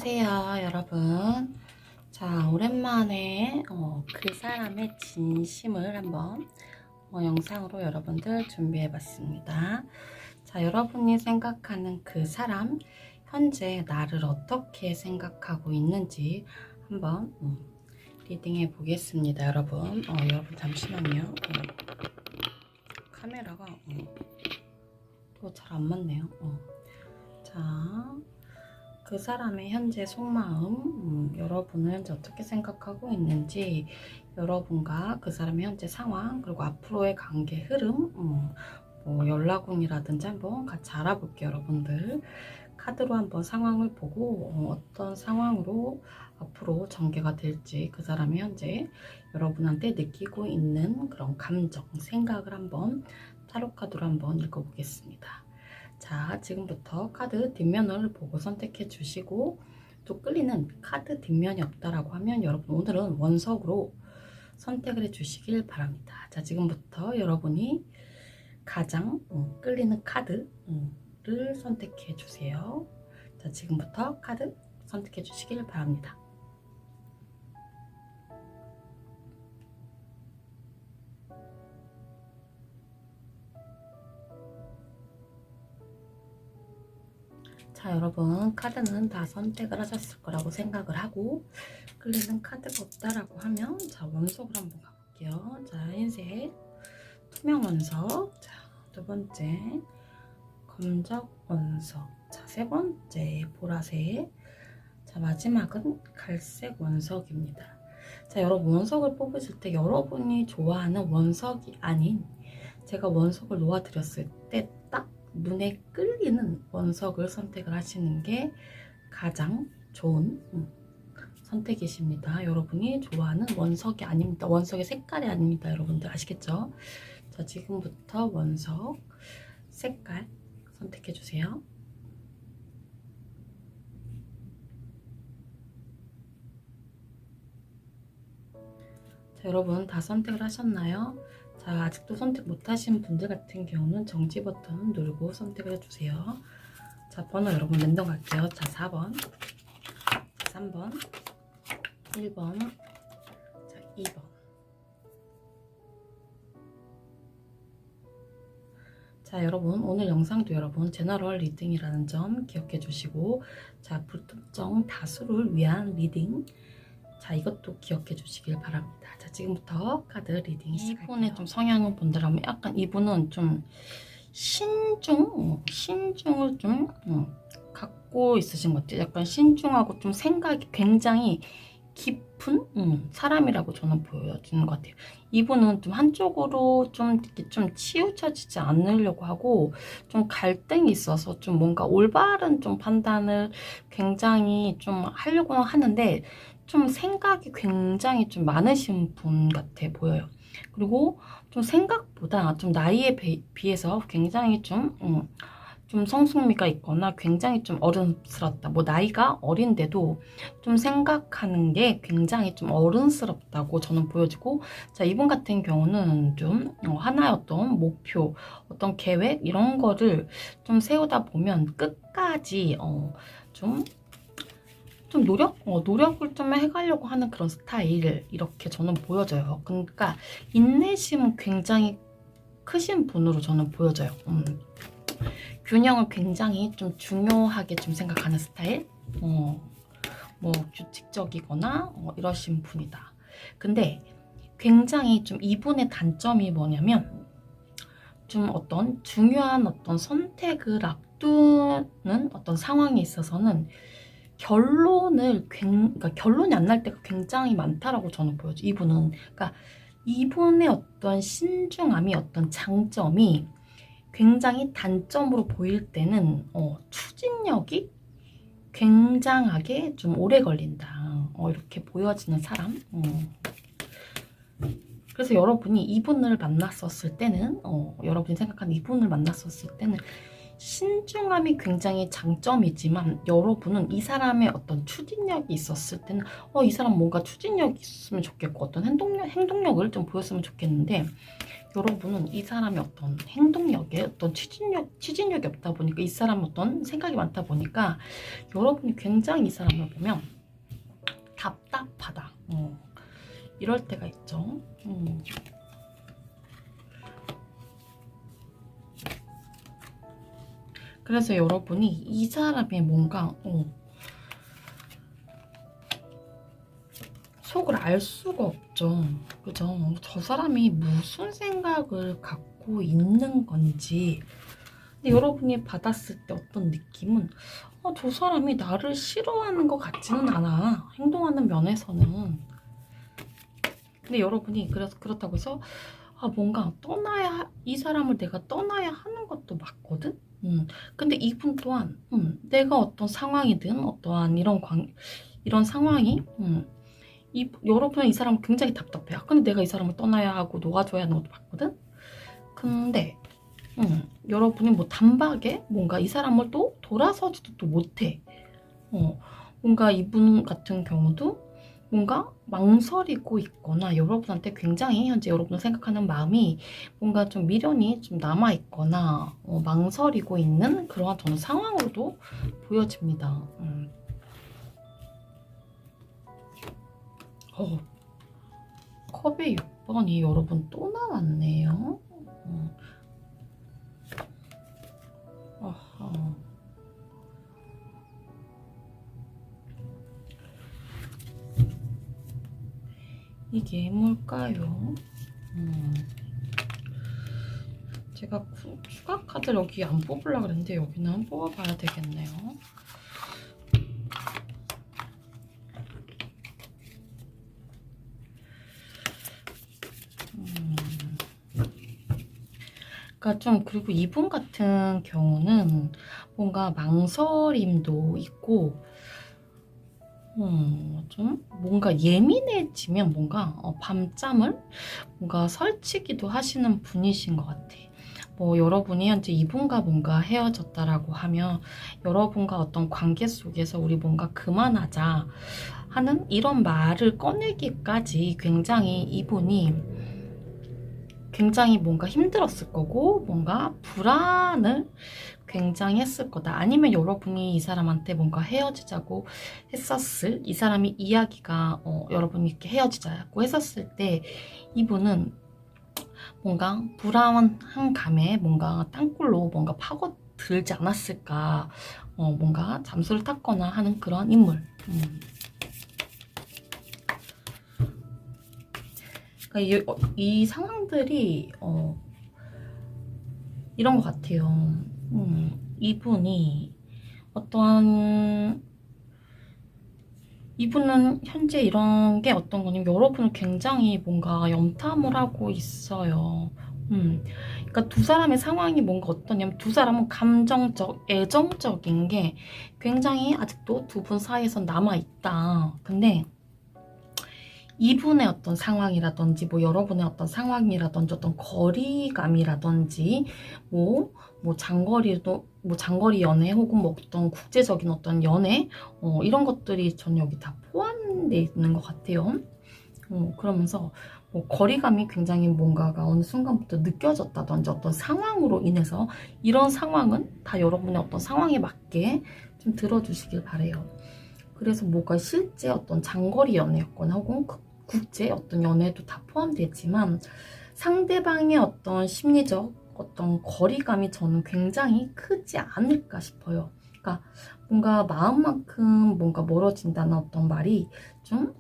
안녕하세요, 여러분. 자, 오랜만에 그 사람의 진심을 한번 영상으로 여러분들 준비해봤습니다. 자, 여러분이 생각하는 그 사람, 현재 나를 어떻게 생각하고 있는지 한번 리딩해 보겠습니다, 여러분. 여러분 잠시만요. 카메라가 또 잘 안 맞네요. 자. 그 사람의 현재 속마음, 여러분은 어떻게 생각하고 있는지, 여러분과 그 사람의 현재 상황, 그리고 앞으로의 관계 흐름, 뭐 연락운이라든지 한번 같이 알아볼게요, 여러분들. 카드로 한번 상황을 보고 어떤 상황으로 앞으로 전개가 될지, 그 사람이 현재 여러분한테 느끼고 있는 그런 감정, 생각을 한번 타로 카드로 한번 읽어보겠습니다. 자, 지금부터 카드 뒷면을 보고 선택해 주시고, 또 끌리는 카드 뒷면이 없다라고 하면 여러분 오늘은 원석으로 선택을 해 주시길 바랍니다. 자, 지금부터 여러분이 가장 끌리는 카드를 선택해 주세요. 자, 지금부터 카드 선택해 주시길 바랍니다. 자, 여러분 카드는 다 선택을 하셨을 거라고 생각을 하고, 끌리는 카드가 없다라고 하면 자, 원석으로 한번 가볼게요. 자, 흰색 투명 원석, 자, 두 번째 검적 원석, 자, 세 번째 보라색, 자, 마지막은 갈색 원석입니다. 자, 여러분 원석을 뽑으실 때 여러분이 좋아하는 원석이 아닌 제가 원석을 놓아드렸을 때 딱 눈에 끌리는 원석을 선택을 하시는 게 가장 좋은 선택이십니다. 여러분이 좋아하는 원석이 아닙니다. 원석의 색깔이 아닙니다. 여러분들 아시겠죠? 자, 지금부터 원석 색깔 선택해 주세요. 자, 여러분 다 선택을 하셨나요? 자, 아직도 선택 못하신 분들 같은 경우는 정지 버튼 누르고 선택을 해주세요. 자, 번호 여러분 랜덤 갈게요. 자, 4번, 자, 3번, 1번, 자, 2번. 자, 여러분 오늘 영상도 여러분 제너럴 리딩이라는 점 기억해 주시고, 자, 불특정 다수를 위한 리딩, 자, 이것도 기억해 주시길 바랍니다. 자, 지금부터 카드 리딩 시작할게요. 이분의 좀 성향을 본다면 약간 이분은 좀 신중을 좀 갖고 있으신 것 같아요. 약간 신중하고 좀 생각이 굉장히 깊은 사람이라고 저는 보여지는 것 같아요. 이분은 좀 한쪽으로 좀 치우쳐지지 않으려고 하고, 좀 갈등이 있어서 좀 뭔가 올바른 좀 판단을 굉장히 좀 하려고 하는데, 좀 생각이 굉장히 좀 많으신 분 같아 보여요. 그리고 좀 생각보다 좀 나이에 비해서 굉장히 좀 성숙미가 있거나 굉장히 좀 어른스럽다. 뭐 나이가 어린데도 좀 생각하는 게 굉장히 좀 어른스럽다고 저는 보여지고, 자, 이분 같은 경우는 좀 하나의 어떤 목표, 어떤 계획 이런 거를 좀 세우다 보면 끝까지 좀 노력을 좀 해가려고 하는 그런 스타일, 이렇게 저는 보여져요. 그러니까 인내심은 굉장히 크신 분으로 저는 보여져요. 균형을 굉장히 좀 중요하게 좀 생각하는 스타일, 뭐 규칙적이거나 이러신 분이다. 근데 굉장히 좀 이분의 단점이 뭐냐면, 좀 어떤 중요한 어떤 선택을 앞두는 어떤 상황에 있어서는 그러니까 결론이 안 날 때가 굉장히 많다라고 저는 보여요. 이분은. 그러니까 이분의 어떤 신중함이, 어떤 장점이 굉장히 단점으로 보일 때는 추진력이 굉장하게 좀 오래 걸린다. 이렇게 보여지는 사람. 그래서 여러분이 이분을 만났었을 때는, 여러분이 생각하는 이분을 만났었을 때는 신중함이 굉장히 장점이지만, 여러분은 이 사람의 어떤 추진력이 있었을 때는 이 사람 뭔가 추진력이 있으면 좋겠고 어떤 행동력을 좀 보였으면 좋겠는데, 여러분은 이 사람의 어떤 행동력에 어떤 추진력이 없다 보니까 이 사람 어떤 생각이 많다 보니까 여러분이 굉장히 이 사람을 보면 답답하다. 이럴 때가 있죠. 그래서 여러분이 이 사람의 뭔가 속을 알 수가 없죠. 그죠? 저 사람이 무슨 생각을 갖고 있는 건지. 근데 여러분이 받았을 때 어떤 느낌은 저 사람이 나를 싫어하는 것 같지는 않아. 행동하는 면에서는. 근데 여러분이 그렇다고 해서 뭔가 이 사람을 내가 떠나야 하는 것도 맞거든? 근데 이분 또한 내가 어떤 상황이든 어떠한 이런 상황이 여러분은 이 사람은 굉장히 답답해요. 근데 내가 이 사람을 떠나야 하고 놓아줘야 하는 것도 맞거든? 근데 여러분이 뭐 단박에 뭔가 이 사람을 또 돌아서지도 또 못해. 뭔가 이분 같은 경우도 뭔가 망설이고 있거나 여러분한테 굉장히 현재 여러분을 생각하는 마음이 뭔가 좀 미련이 좀 남아있거나 망설이고 있는 그러한 저는 상황으로도 보여집니다. 컵의 6번이 여러분 또 나왔네요. 이게 뭘까요? 제가 추가 카드를 여기 안 뽑으려고 그랬는데 여기는 한번 뽑아봐야 되겠네요. 그러니까 좀 그리고 이분 같은 경우는 뭔가 망설임도 있고 좀 뭔가 예민해지면 뭔가 밤잠을 뭔가 설치기도 하시는 분이신 것 같아. 뭐 여러분이 현재 이분과 뭔가 헤어졌다라고 하면 여러분과 어떤 관계 속에서 우리 뭔가 그만하자 하는 이런 말을 꺼내기까지 굉장히 이분이 굉장히 뭔가 힘들었을 거고 뭔가 불안을 굉장히 했을 거다. 아니면 여러분이 이 사람한테 뭔가 헤어지자고 했었을 이 사람이 이야기가 여러분이 이렇게 헤어지자고 했었을 때 이분은 뭔가 불안한 감에 뭔가 땅굴로 뭔가 파고들지 않았을까. 뭔가 잠수를 탔거나 하는 그런 인물. 그러니까 이 상황들이 이런 것 같아요. 이분은 현재 이런 게 어떤 거냐면 여러분을 굉장히 뭔가 염탐을 하고 있어요. 그러니까 두 사람의 상황이 뭔가 어떠냐면 두 사람은 감정적, 애정적인 게 굉장히 아직도 두 분 사이에서 남아있다. 근데 이분의 어떤 상황이라든지 뭐 여러분의 어떤 상황이라든지 어떤 거리감이라든지 뭐 장거리 연애 혹은 뭐 어떤 국제적인 어떤 연애 이런 것들이 전 여기 다 포함되어 있는 것 같아요. 그러면서 뭐 거리감이 굉장히 뭔가가 어느 순간부터 느껴졌다든지 어떤 상황으로 인해서 이런 상황은 다 여러분의 어떤 상황에 맞게 좀 들어주시길 바래요. 그래서 뭐가 실제 어떤 장거리 연애였거나 혹은 국제 어떤 연애도 다 포함되지만 상대방의 어떤 심리적 어떤 거리감이 저는 굉장히 크지 않을까 싶어요. 그러니까 뭔가 마음만큼 뭔가 멀어진다는 어떤 말이 좀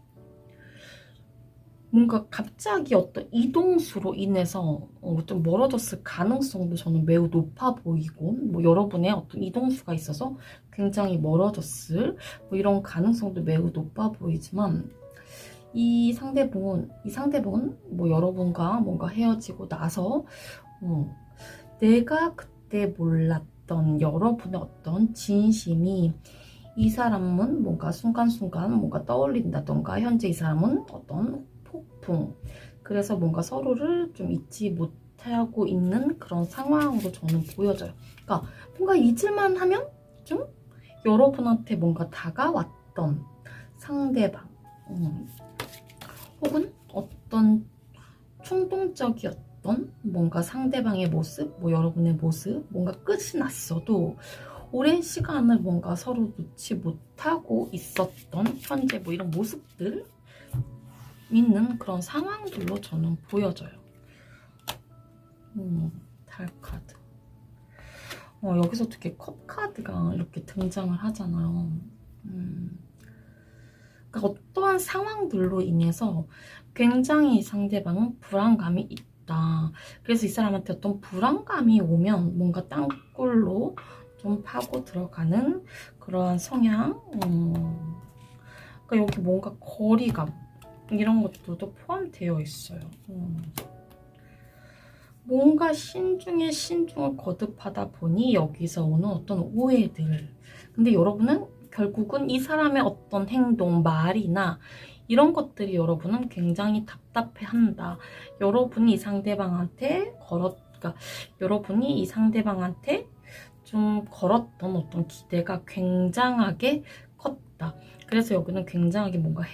뭔가 갑자기 어떤 이동수로 인해서 좀 멀어졌을 가능성도 저는 매우 높아 보이고 뭐 여러분의 어떤 이동수가 있어서 굉장히 멀어졌을 뭐 이런 가능성도 매우 높아 보이지만 이 상대분 뭐 여러분과 뭔가 헤어지고 나서 내가 그때 몰랐던 여러분의 어떤 진심이 이 사람은 뭔가 순간순간 뭔가 떠올린다던가 현재 이 사람은 어떤 폭풍 그래서 뭔가 서로를 좀 잊지 못하고 있는 그런 상황으로 저는 보여져요. 그러니까 뭔가 잊을만 하면 좀 여러분한테 뭔가 다가왔던 상대방 혹은 어떤 충동적이었던 있었던 뭔가 상대방의 모습, 뭐 여러분의 모습, 뭔가 끝이 났어도 오랜 시간을 뭔가 서로 놓지 못하고 있었던 현재 뭐 이런 모습들 있는 그런 상황들로 저는 보여져요. 달카드. 여기서 특히 컵카드가 이렇게 등장을 하잖아요. 그러니까 어떠한 상황들로 인해서 굉장히 상대방은 불안감이 있다. 그래서 이 사람한테 어떤 불안감이 오면 뭔가 땅굴로 좀 파고 들어가는 그러한 성향. 그러니까 여기 뭔가 거리감 이런 것들도 포함되어 있어요. 뭔가 신중에 신중을 거듭하다 보니 여기서 오는 어떤 오해들. 근데 여러분은 결국은 이 사람의 어떤 행동, 말이나 이런 것들이 여러분은 굉장히 답답해한다. 여러분이 이 상대방한테 그러니까 여러분이 이 상대방한테 좀 걸었던 어떤 기대가 굉장하게 컸다. 그래서 여기는 굉장하게 뭔가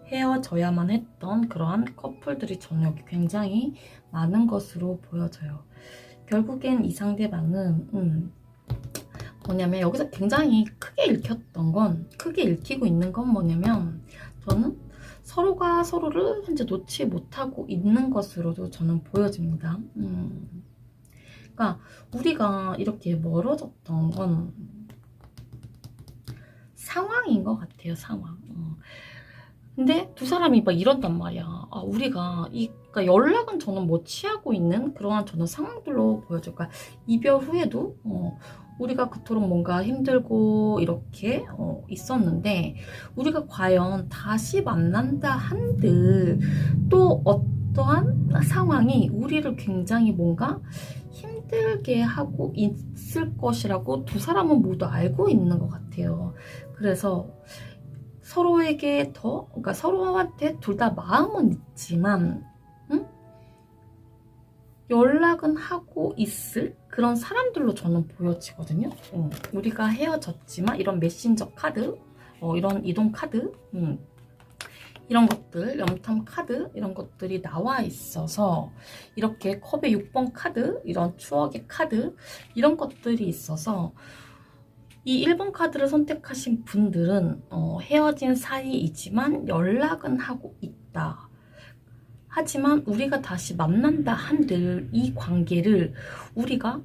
헤어져야만 했던 그러한 커플들이 저는 여기 굉장히 많은 것으로 보여져요. 결국엔 이 상대방은 뭐냐면 여기서 굉장히 크게 읽히고 있는 건 뭐냐면 저는 서로가 서로를 현재 놓지 못하고 있는 것으로도 저는 보여집니다. 그러니까 우리가 이렇게 멀어졌던 건 상황인 것 같아요. 상황. 근데 두 사람이 막 이런단 말이야. 우리가 그러니까 연락은 저는 뭐 취하고 있는 그러한 저는 상황들로 보여져요. 그러니까 이별 후에도 우리가 그토록 뭔가 힘들고 이렇게 있었는데 우리가 과연 다시 만난다 한들 또 어떠한 상황이 우리를 굉장히 뭔가 힘들게 하고 있을 것이라고 두 사람은 모두 알고 있는 것 같아요. 그래서 서로에게 그러니까 서로한테 둘 다 마음은 있지만 연락은 하고 있을 그런 사람들로 저는 보여지거든요. 우리가 헤어졌지만 이런 메신저 카드, 이런 이동 카드, 이런 것들, 염탐 카드 이런 것들이 나와 있어서 이렇게 컵의 6번 카드, 이런 추억의 카드 이런 것들이 있어서 이 1번 카드를 선택하신 분들은 헤어진 사이이지만 연락은 하고 있다. 하지만 우리가 다시 만난다 한들 이 관계를 우리가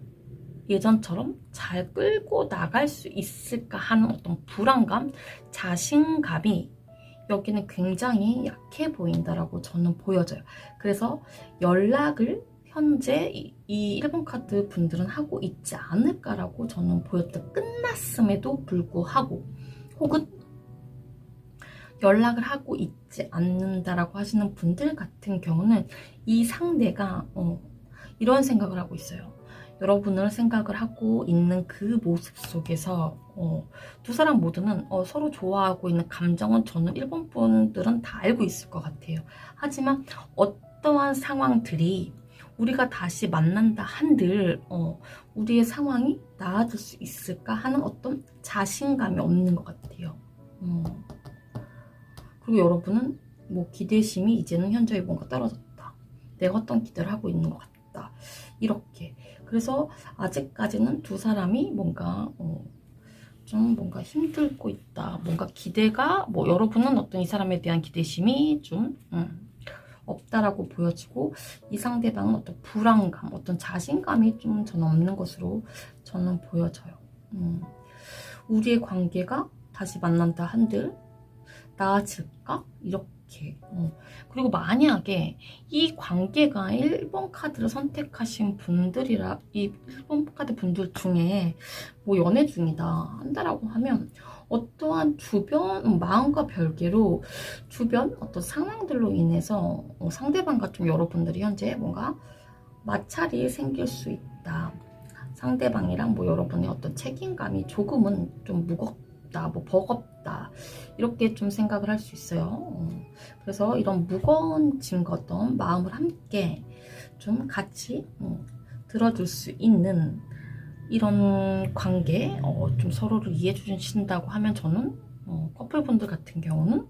예전처럼 잘 끌고 나갈 수 있을까 하는 어떤 불안감, 자신감이 여기는 굉장히 약해 보인다라고 저는 보여져요. 그래서 연락을 현재 이 1번 카드 분들은 하고 있지 않을까라고 저는 보였다. 끝났음에도 불구하고 혹은 연락을 하고 있지 않는다라고 하시는 분들 같은 경우는 이 상대가 이런 생각을 하고 있어요. 여러분을 생각을 하고 있는 그 모습 속에서 두 사람 모두는 서로 좋아하고 있는 감정은 저는 1번 분들은 다 알고 있을 것 같아요. 하지만 어떠한 상황들이 우리가 다시 만난다 한들 우리의 상황이 나아질 수 있을까 하는 어떤 자신감이 없는 것 같아요. 그리고 여러분은 뭐 기대심이 이제는 현저히 뭔가 떨어졌다. 내가 어떤 기대를 하고 있는 것 같다. 이렇게. 그래서 아직까지는 두 사람이 뭔가 좀 뭔가 힘들고 있다. 뭔가 기대가 뭐 여러분은 어떤 이 사람에 대한 기대심이 좀 없다라고 보여지고 이 상대방은 어떤 불안감, 어떤 자신감이 좀 저는 없는 것으로 저는 보여져요. 우리의 관계가 다시 만난다 한들 나아질까? 이렇게. 그리고 만약에 이 관계가 1번 카드를 선택하신 분들이라 이 1번 카드 분들 중에 뭐 연애 중이다 한다라고 하면 어떠한 주변 마음과 별개로 주변 어떤 상황들로 인해서 상대방과 좀 여러분들이 현재 뭔가 마찰이 생길 수 있다. 상대방이랑 뭐 여러분의 어떤 책임감이 조금은 좀 무겁다, 뭐 버겁다 이렇게 좀 생각을 할 수 있어요. 그래서 이런 무거운 짐과 어떤 마음을 함께 좀 같이 들어줄 수 있는 이런 관계, 좀 서로를 이해해 주신다고 하면 저는 커플분들 같은 경우는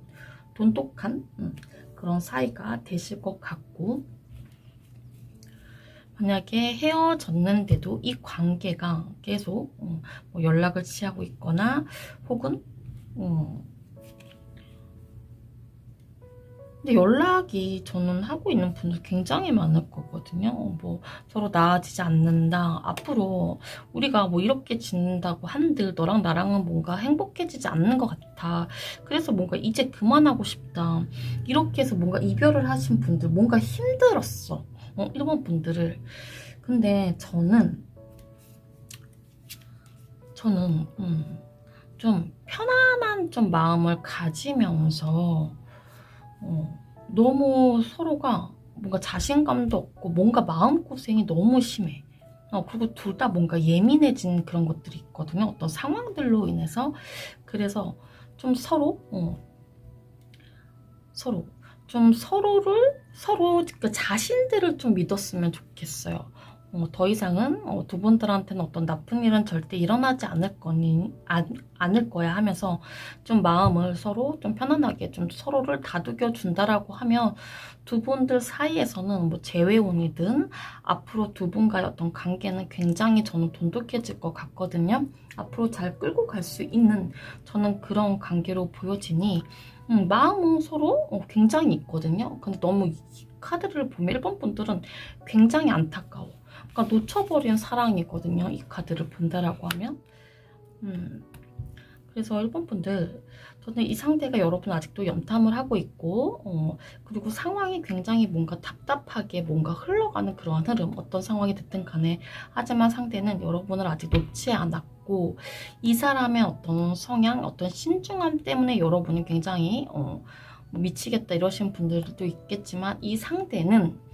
돈독한 그런 사이가 되실 것 같고 만약에 헤어졌는데도 이 관계가 계속 뭐 연락을 취하고 있거나 혹은 근데 연락이 저는 하고 있는 분들 굉장히 많을 거거든요. 뭐 서로 나아지지 않는다. 앞으로 우리가 뭐 이렇게 지낸다고 한들 너랑 나랑은 뭔가 행복해지지 않는 것 같아. 그래서 뭔가 이제 그만하고 싶다. 이렇게 해서 뭔가 이별을 하신 분들 뭔가 힘들었어. 이런 분들을. 근데 저는 좀 편안한 좀 마음을 가지면서 너무 서로가 뭔가 자신감도 없고 뭔가 마음고생이 너무 심해. 그리고 둘 다 뭔가 예민해진 그런 것들이 있거든요. 어떤 상황들로 인해서. 그래서 좀 서로 좀 서로 그 자신들을 좀 믿었으면 좋겠어요. 더 이상은 두 분들한테는 어떤 나쁜 일은 절대 일어나지 않을 거야 하면서 좀 마음을 서로 좀 편안하게 좀 서로를 다독여 준다라고 하면 두 분들 사이에서는 뭐 재회원이든 앞으로 두 분과의 어떤 관계는 굉장히 저는 돈독해질 것 같거든요. 앞으로 잘 끌고 갈 수 있는 저는 그런 관계로 보여지니 마음은 서로 굉장히 있거든요. 근데 너무 이 카드를 보면 일본 분들은 굉장히 안타까워. 그러니까 놓쳐버린 사랑이거든요. 이 카드를 본다라고 하면. 그래서 일본 분들, 저는 이 상대가 여러분 아직도 염탐을 하고 있고, 그리고 상황이 굉장히 뭔가 답답하게 뭔가 흘러가는 그러한 흐름, 어떤 상황이 됐든 간에. 하지만 상대는 여러분을 아직 놓지 않았고, 이 사람의 어떤 성향, 어떤 신중함 때문에 여러분이 굉장히 미치겠다 이러신 분들도 있겠지만, 이 상대는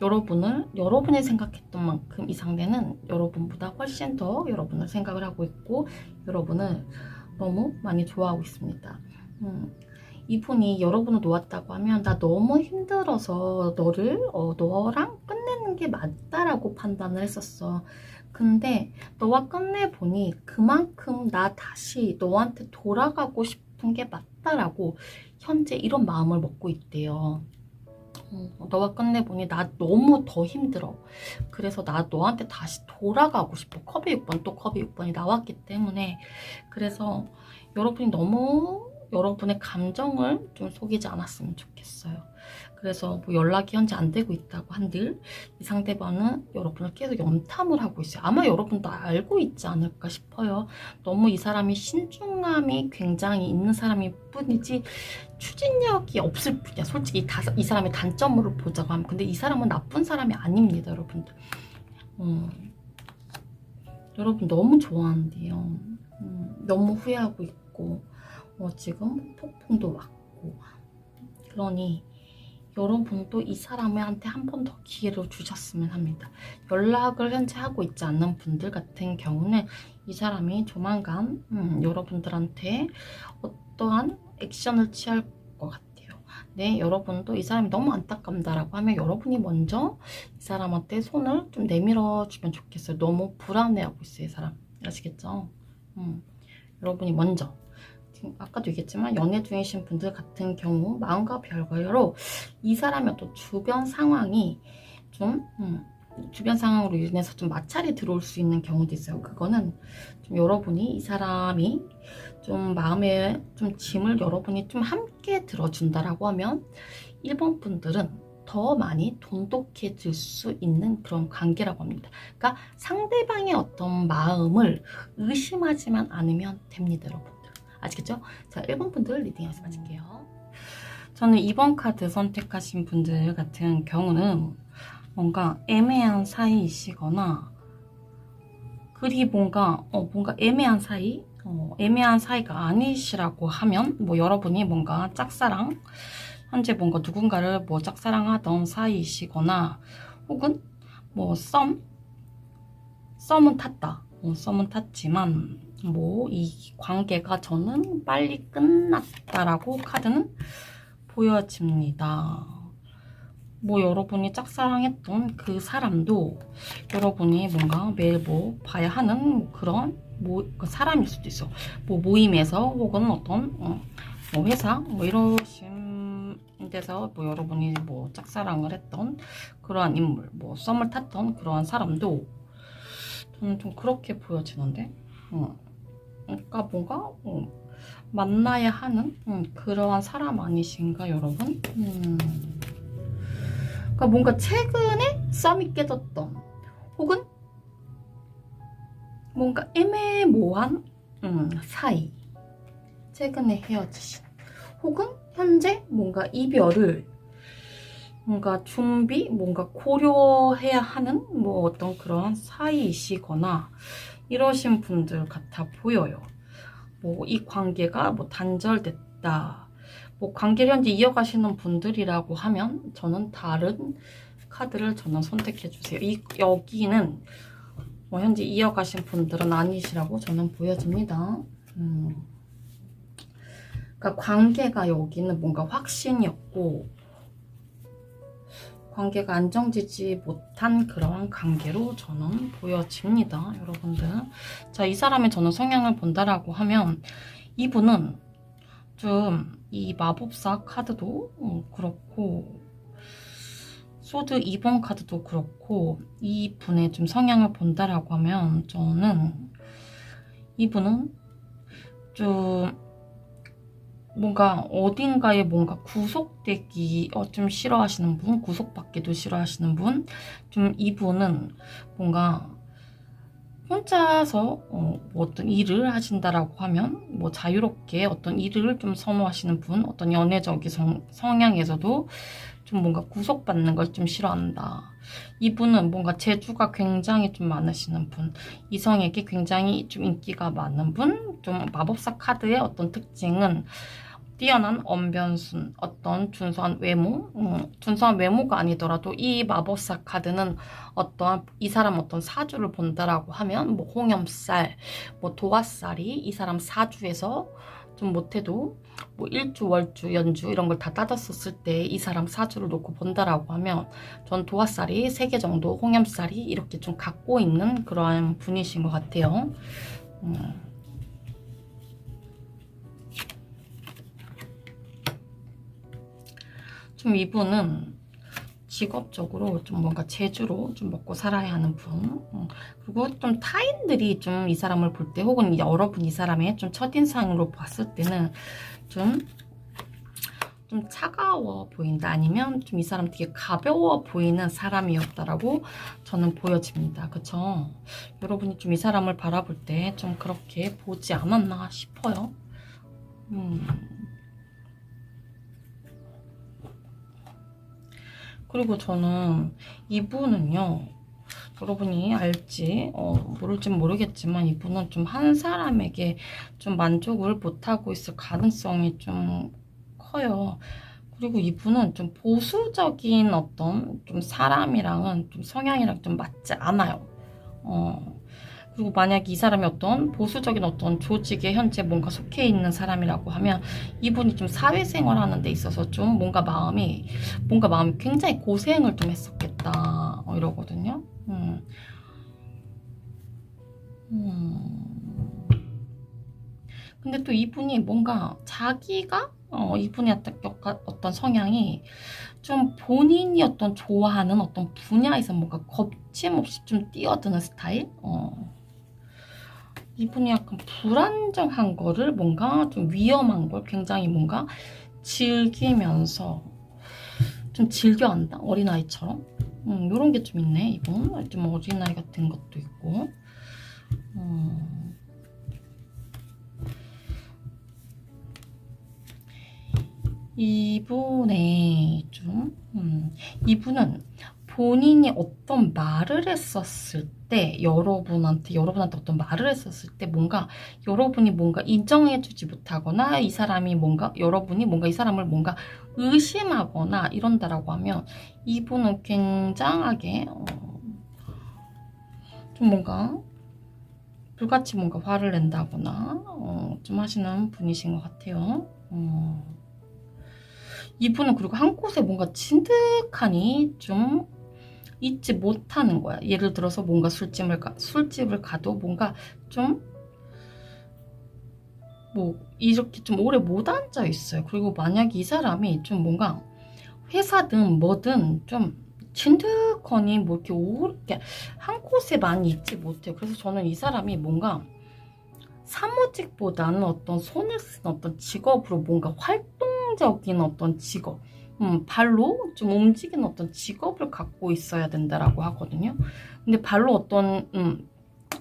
여러분이 생각했던 만큼 이 상대는 여러분보다 훨씬 더 여러분을 생각을 하고 있고, 여러분을 너무 많이 좋아하고 있습니다. 이분이 여러분을 놓았다고 하면 나 너무 힘들어서 너랑 끝내는 게 맞다라고 판단을 했었어. 근데 너와 끝내보니 그만큼 나 다시 너한테 돌아가고 싶은 게 맞다라고 현재 이런 마음을 먹고 있대요. 너와 끝내보니 나 너무 더 힘들어. 그래서 나 너한테 다시 돌아가고 싶어. 컵의 6번, 또 컵의 6번이 나왔기 때문에. 그래서 여러분이 너무 여러분의 감정을 좀 속이지 않았으면 좋겠어요. 그래서 뭐 연락이 현재 안 되고 있다고 한들 이 상대방은 여러분을 계속 염탐을 하고 있어요. 아마 여러분도 알고 있지 않을까 싶어요. 너무 이 사람이 신중함이 굉장히 있는 사람일 뿐이지 추진력이 없을 뿐이야. 솔직히 이 사람의 단점으로 보자고 하면. 근데 이 사람은 나쁜 사람이 아닙니다, 여러분들. 여러분 너무 좋아한대요. 너무 후회하고 있고 지금 폭풍도 왔고. 그러니 여러분도 이 사람한테 한 번 더 기회를 주셨으면 합니다. 연락을 현재 하고 있지 않는 분들 같은 경우는 이 사람이 조만간 여러분들한테 어떠한 액션을 취할 것 같아요. 네, 여러분도 이 사람이 너무 안타깝다라고 하면 여러분이 먼저 이 사람한테 손을 좀 내밀어 주면 좋겠어요. 너무 불안해하고 있어요, 이 사람. 아시겠죠? 여러분이 먼저. 아까도 얘기했지만 연애 중이신 분들 같은 경우 마음과 별거로 이 사람의 또 주변 상황이 좀 주변 상황으로 인해서 좀 마찰이 들어올 수 있는 경우도 있어요. 그거는 좀 여러분이 이 사람이 좀 마음에 좀 짐을 여러분이 좀 함께 들어준다라고 하면 일본 분들은 더 많이 돈독해질 수 있는 그런 관계라고 합니다. 그러니까 상대방의 어떤 마음을 의심하지만 않으면 됩니다, 여러분. 아시겠죠? 자, 1번 분들 리딩에서 마칠게요. 저는 2번 카드 선택하신 분들 같은 경우는 뭔가 애매한 사이이시거나 그리 뭔가 애매한 사이? 애매한 사이가 아니시라고 하면 뭐 여러분이 뭔가 짝사랑 현재 뭔가 누군가를 뭐 짝사랑하던 사이이시거나 혹은 뭐 썸은 탔다. 썸은 탔지만 뭐 이 관계가 저는 빨리 끝났다라고 카드는 보여집니다. 뭐 여러분이 짝사랑했던 그 사람도 여러분이 뭔가 매일 뭐 봐야 하는 그런 그 사람일 수도 있어. 뭐 모임에서 혹은 어떤 뭐 회사 뭐 이러신 그래서 뭐 여러분이 뭐 짝사랑을 했던 그러한 인물, 뭐 썸을 탔던 그러한 사람도 저는 좀 그렇게 보여지는데, 그러니까 뭔가 만나야 하는 그러한 사람 아니신가 여러분? 그러니까 뭔가 최근에 썸이 깨졌던, 혹은 뭔가 애매모호한 사이, 최근에 헤어지신, 혹은 현재 뭔가 이별을 뭔가 준비, 뭔가 고려해야 하는 뭐 어떤 그러한 사이이시거나 이러신 분들 같아 보여요. 뭐 이 관계가 뭐 단절됐다, 뭐 관계를 현재 이어가시는 분들이라고 하면 저는 다른 카드를 저는 선택해 주세요. 여기는 뭐 현재 이어가신 분들은 아니시라고 저는 보여집니다. 그러니까 관계가 여기는 뭔가 확신이었고, 관계가 안정되지 못한 그러한 관계로 저는 보여집니다, 여러분들. 자, 이 사람의 저는 성향을 본다라고 하면 이분은 좀 이 마법사 카드도 그렇고 소드 2번 카드도 그렇고 이분의 좀 성향을 본다라고 하면 저는 이분은 좀 뭔가 어딘가에 뭔가 구속되기 좀 싫어하시는 분, 구속받기도 싫어하시는 분, 좀 이분은 뭔가 혼자서 뭐 어떤 일을 하신다라고 하면 뭐 자유롭게 어떤 일을 좀 선호하시는 분, 어떤 연애적인 성향에서도 좀 뭔가 구속받는 걸 좀 싫어한다. 이분은 뭔가 재주가 굉장히 좀 많으시는 분, 이성에게 굉장히 좀 인기가 많은 분, 좀 마법사 카드의 어떤 특징은 뛰어난 언변순, 어떤 준수한 외모, 준수한 외모가 아니더라도 이 마법사 카드는 어떠한 이 사람 어떤 사주를 본다라고 하면 뭐 홍염살, 뭐 도화살이 이 사람 사주에서 좀 못해도 뭐 일주, 월주, 연주 이런 걸 다 따졌었을 때 이 사람 사주를 놓고 본다라고 하면 전 도화살이 3개 정도, 홍염살이 이렇게 좀 갖고 있는 그러한 분이신 것 같아요. 좀 이분은 직업적으로 좀 뭔가 재주로 좀 먹고 살아야 하는 분, 그리고 좀 타인들이 좀 이 사람을 볼 때, 혹은 여러분 이 사람의 좀 첫인상으로 봤을 때는 좀 차가워 보인다, 아니면 좀 이 사람 되게 가벼워 보이는 사람이었다라고 저는 보여집니다. 그쵸? 여러분이 좀 이 사람을 바라볼 때 좀 그렇게 보지 않았나 싶어요. 그리고 저는 이분은요, 여러분이 알지 모를진 모르겠지만 이분은 좀 한 사람에게 좀 만족을 못하고 있을 가능성이 좀 커요. 그리고 이분은 좀 보수적인 어떤 좀 사람이랑은 좀 성향이랑 좀 맞지 않아요. 그리고 만약 이 사람이 어떤 보수적인 어떤 조직에 현재 뭔가 속해 있는 사람이라고 하면 이분이 좀 사회생활 하는 데 있어서 좀 뭔가 마음이 굉장히 고생을 좀 했었겠다, 이러거든요. 근데 또 이분이 뭔가 자기가 이분의 어떤 성향이 좀 본인이 어떤 좋아하는 어떤 분야에서 뭔가 겁짐없이 좀 뛰어드는 스타일? 이분이 약간 불안정한 거를, 뭔가 좀 위험한 걸 굉장히 뭔가 즐기면서 좀 즐겨한다, 어린아이처럼. 요런 게 좀 있네, 이분. 좀 어린아이 같은 것도 있고. 이분은 본인이 어떤 말을 했었을 때, 여러분한테 어떤 말을 했었을 때 뭔가 여러분이 뭔가 인정해주지 못하거나 여러분이 뭔가 이 사람을 뭔가 의심하거나 이런다라고 하면 이분은 굉장하게 좀 뭔가 불같이 뭔가 화를 낸다거나 좀 하시는 분이신 것 같아요. 이분은 그리고 한 곳에 뭔가 진득하니 좀 있지 못하는 거야. 예를 들어서 뭔가 술집을 가도 뭔가 좀 뭐 이렇게 좀 오래 못 앉아 있어요. 그리고 만약에 이 사람이 좀 뭔가 회사든 뭐든 좀 진득하니 뭐 이렇게 오르게 한 곳에 많이 있지 못해요. 그래서 저는 이 사람이 뭔가 사무직보다는 어떤 손을 쓰는 어떤 직업으로 뭔가 활동적인 어떤 직업, 발로 좀 움직이는 어떤 직업을 갖고 있어야 된다라고 하거든요. 근데 발로 어떤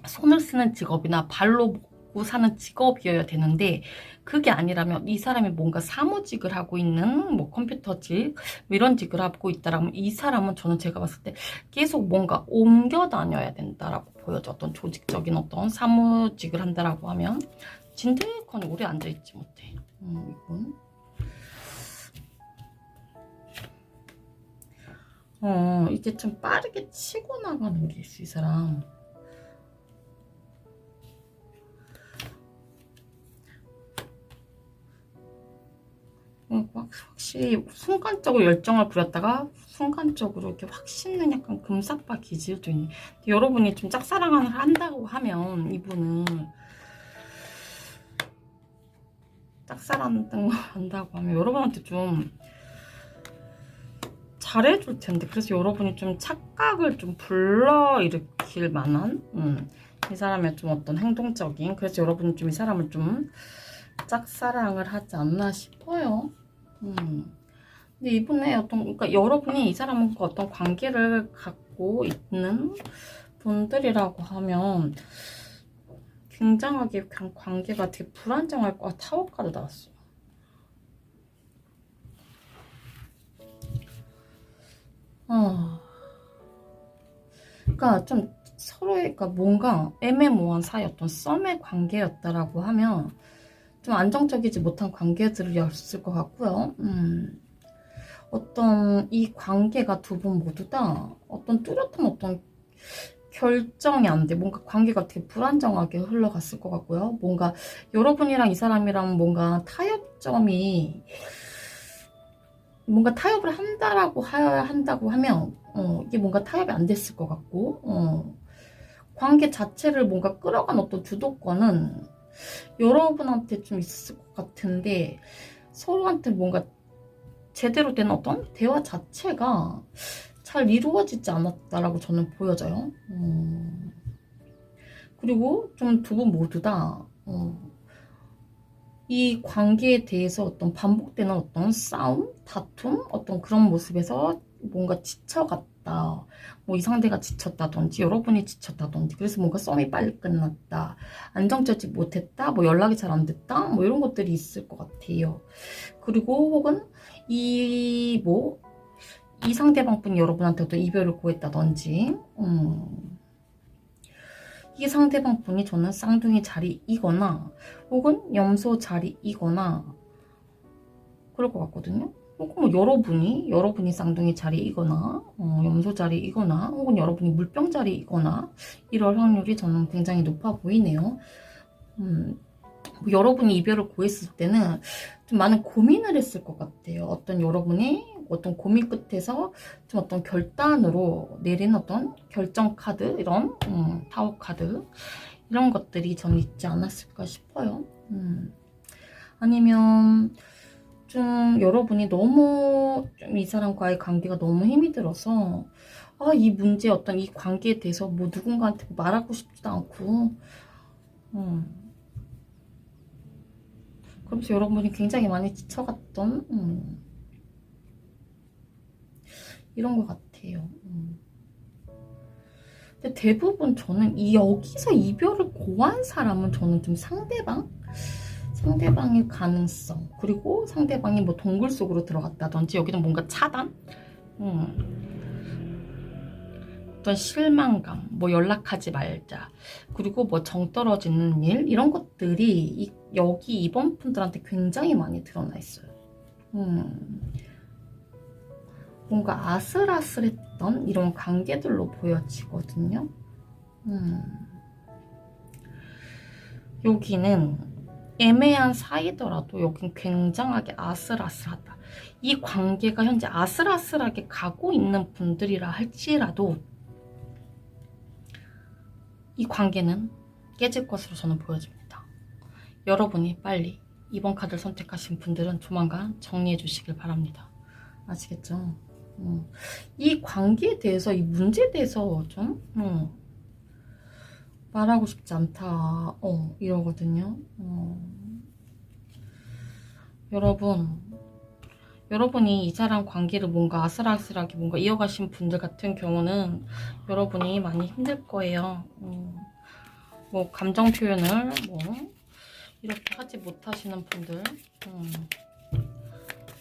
손을 쓰는 직업이나 발로 먹고 사는 직업이어야 되는데 그게 아니라면 이 사람이 뭔가 사무직을 하고 있는 뭐 컴퓨터직 뭐 이런 직을 하고 있다라면 이 사람은 저는 제가 봤을 때 계속 뭔가 옮겨 다녀야 된다라고 보여져. 어떤 조직적인 어떤 사무직을 한다라고 하면 진득하니 오래 앉아있지 못해. 이건 이게 좀 빠르게 치고 나가는 게 있어, 이 사람. 확실히 순간적으로 열정을 부렸다가 순간적으로 이렇게 확 식는 약간 금사빠 기질도 있는. 여러분이 좀 짝사랑을 한다고 하면 이분은 짝사랑한다고 하면 여러분한테 좀 잘해줄 텐데. 그래서 여러분이 좀 착각을 좀 불러일으킬 만한 이 사람의 좀 어떤 행동적인. 그래서 여러분이 좀 이 사람을 좀 짝사랑을 하지 않나 싶어요. 근데 이분의 어떤, 그러니까 여러분이 이 사람과 어떤 관계를 갖고 있는 분들이라고 하면 굉장하게 그냥 관계가 되게 불안정할 것 같아. 타워카드 나왔어요. 그러니까 좀 서로의, 그러니까 뭔가 애매모호한 사이였던 썸의 관계였다라고 하면 좀 안정적이지 못한 관계들이었을 것 같고요. 어떤 이 관계가 두 분 모두 다 어떤 뚜렷한 어떤 결정이 안 돼. 뭔가 관계가 되게 불안정하게 흘러갔을 것 같고요. 뭔가 여러분이랑 이 사람이랑 뭔가 타협점이 뭔가 타협을 한다고 하면 이게 뭔가 타협이 안 됐을 것 같고 관계 자체를 뭔가 끌어간 어떤 주도권은 여러분한테 좀 있을 것 같은데 서로한테 뭔가 제대로 된 어떤 대화 자체가 잘 이루어지지 않았다라고 저는 보여져요. 그리고 좀 두 분 모두 다 이 관계에 대해서 어떤 반복되는 어떤 싸움, 다툼, 어떤 그런 모습에서 뭔가 지쳐갔다. 뭐 이 상대가 지쳤다든지 여러분이 지쳤다든지 그래서 뭔가 썸이 빨리 끝났다. 안정적이지 못했다. 뭐 연락이 잘 안 됐다. 뭐 이런 것들이 있을 것 같아요. 그리고 혹은 이 상대방 분이 여러분한테 어떤 이별을 고했다든지 이 상대방 분이 저는 쌍둥이 자리이거나 혹은 염소 자리이거나 그럴 것 같거든요. 혹은 뭐 여러분이 쌍둥이 자리이거나 염소 자리이거나 혹은 여러분이 물병 자리이거나 이럴 확률이 저는 굉장히 높아 보이네요. 뭐 여러분이 이별을 고했을 때는 좀 많은 고민을 했을 것 같아요. 어떤 여러분이 어떤 고민 끝에서 좀 어떤 결단으로 내린 어떤 결정 카드 이런 타워 카드 이런 것들이 전 있지 않았을까 싶어요. 아니면 좀 여러분이 너무 좀 이 사람과의 관계가 너무 힘이 들어서 이 문제 어떤 이 관계에 대해서 뭐 누군가한테 말하고 싶지도 않고 그러면서 여러분이 굉장히 많이 지쳐갔던 이런 것 같아요. 근데 대부분 저는 여기서 이별을 고한 사람은 저는 좀 상대방의 가능성 그리고 상대방이 뭐 동굴 속으로 들어갔다든지 여기는 뭔가 차단 어떤 실망감 뭐 연락하지 말자 그리고 뭐 정 떨어지는 일 이런 것들이 여기 이번 분들한테 굉장히 많이 드러나 있어요. 뭔가 아슬아슬했던 이런 관계들로 보여지거든요. 여기는 애매한 사이더라도 여긴 굉장하게 아슬아슬하다. 이 관계가 현재 아슬아슬하게 가고 있는 분들이라 할지라도 이 관계는 깨질 것으로 저는 보여집니다. 여러분이 빨리 이번 카드를 선택하신 분들은 조만간 정리해 주시길 바랍니다. 아시겠죠? 이 관계에 대해서, 이 문제에 대해서 좀 말하고 싶지 않다. 이러거든요. 여러분이 이 사람 관계를 뭔가 아슬아슬하게 뭔가 이어가신 분들 같은 경우는 여러분이 많이 힘들 거예요. 뭐 감정 표현을 뭐 이렇게 하지 못하시는 분들,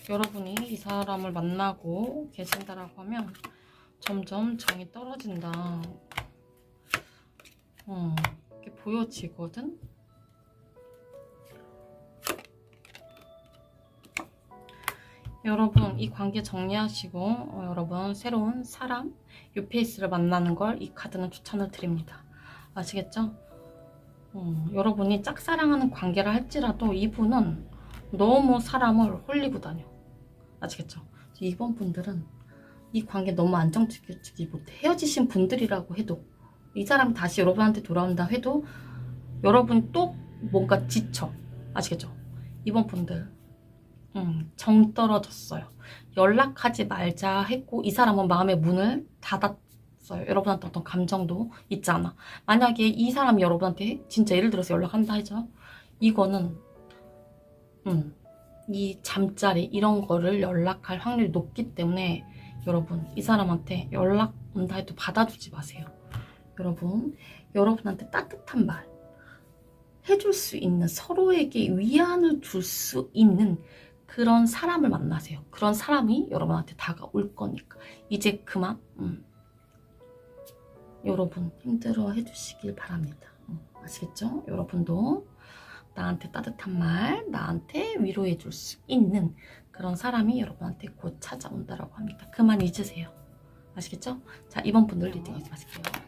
여러분이 이 사람을 만나고 계신다라고 하면 점점 정이 떨어진다. 이렇게 보여지거든. 여러분 이 관계 정리하시고 여러분 새로운 사람 유페이스를 만나는 걸 이 카드는 추천을 드립니다. 아시겠죠? 여러분이 짝사랑하는 관계를 할지라도 이분은 너무 사람을 홀리고 다녀. 아시겠죠? 이번 분들은 이 관계 너무 안정적이지 못해 헤어지신 분들이라고 해도, 이 사람이 다시 여러분한테 돌아온다 해도 여러분 또 뭔가 지쳐. 아시겠죠? 이번 분들 정 떨어졌어요. 연락하지 말자 했고 이 사람은 마음의 문을 닫았어요. 여러분한테 어떤 감정도 있잖아. 만약에 이 사람이 여러분한테 진짜 예를 들어서 연락한다 하죠. 이거는 이 잠자리 이런 거를 연락할 확률이 높기 때문에 여러분 이 사람한테 연락 온다 해도 받아주지 마세요. 여러분한테 따뜻한 말 해줄 수 있는, 서로에게 위안을 줄 수 있는 그런 사람을 만나세요. 그런 사람이 여러분한테 다가올 거니까 이제 그만 여러분 힘들어 해주시길 바랍니다. 아시겠죠? 여러분도 나한테 따뜻한 말, 나한테 위로해 줄 수 있는 그런 사람이 여러분한테 곧 찾아온다라고 합니다. 그만 잊으세요. 아시겠죠? 자, 이번 분들 리딩해서 마실게요.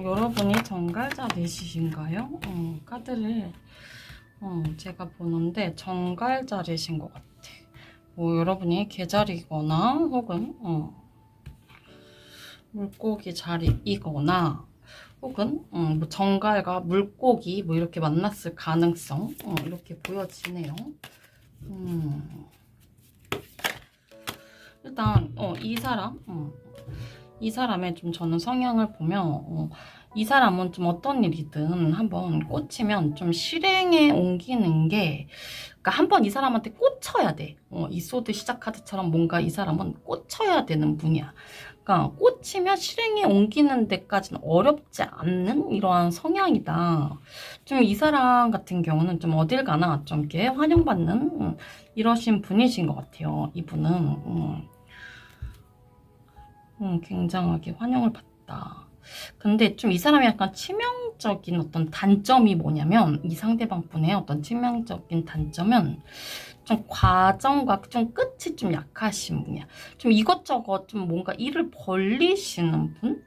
여러분이 정갈자 내시신가요? 카드를 제가 보는데 정갈자리신 것 같아. 뭐 여러분이 개자리거나 혹은 물고기 자리이거나 혹은 뭐 정갈과 물고기 뭐 이렇게 만났을 가능성 이렇게 보여지네요. 일단 이 사람의 좀 저는 성향을 보면 이 사람은 좀 어떤 일이든 한번 꽂히면 좀 실행에 옮기는 게, 그러니까 한번 이 사람한테 꽂혀야 돼. 이 소드 시작 카드처럼 뭔가 이 사람은 꽂혀야 되는 분이야. 그러니까 꽂히면 실행에 옮기는 데까지는 어렵지 않는 이러한 성향이다. 좀 이 사람 같은 경우는 좀 어딜 가나 좀 이렇게 환영받는 이러신 분이신 것 같아요. 이분은 굉장하게 환영을 받다. 근데 좀 이 사람이 약간 치명적인 어떤 단점이 뭐냐면, 이 상대방 분의 어떤 치명적인 단점은 좀 과정과 좀 끝이 좀 약하신 분이야. 좀 이것저것 좀 뭔가 일을 벌리시는 분?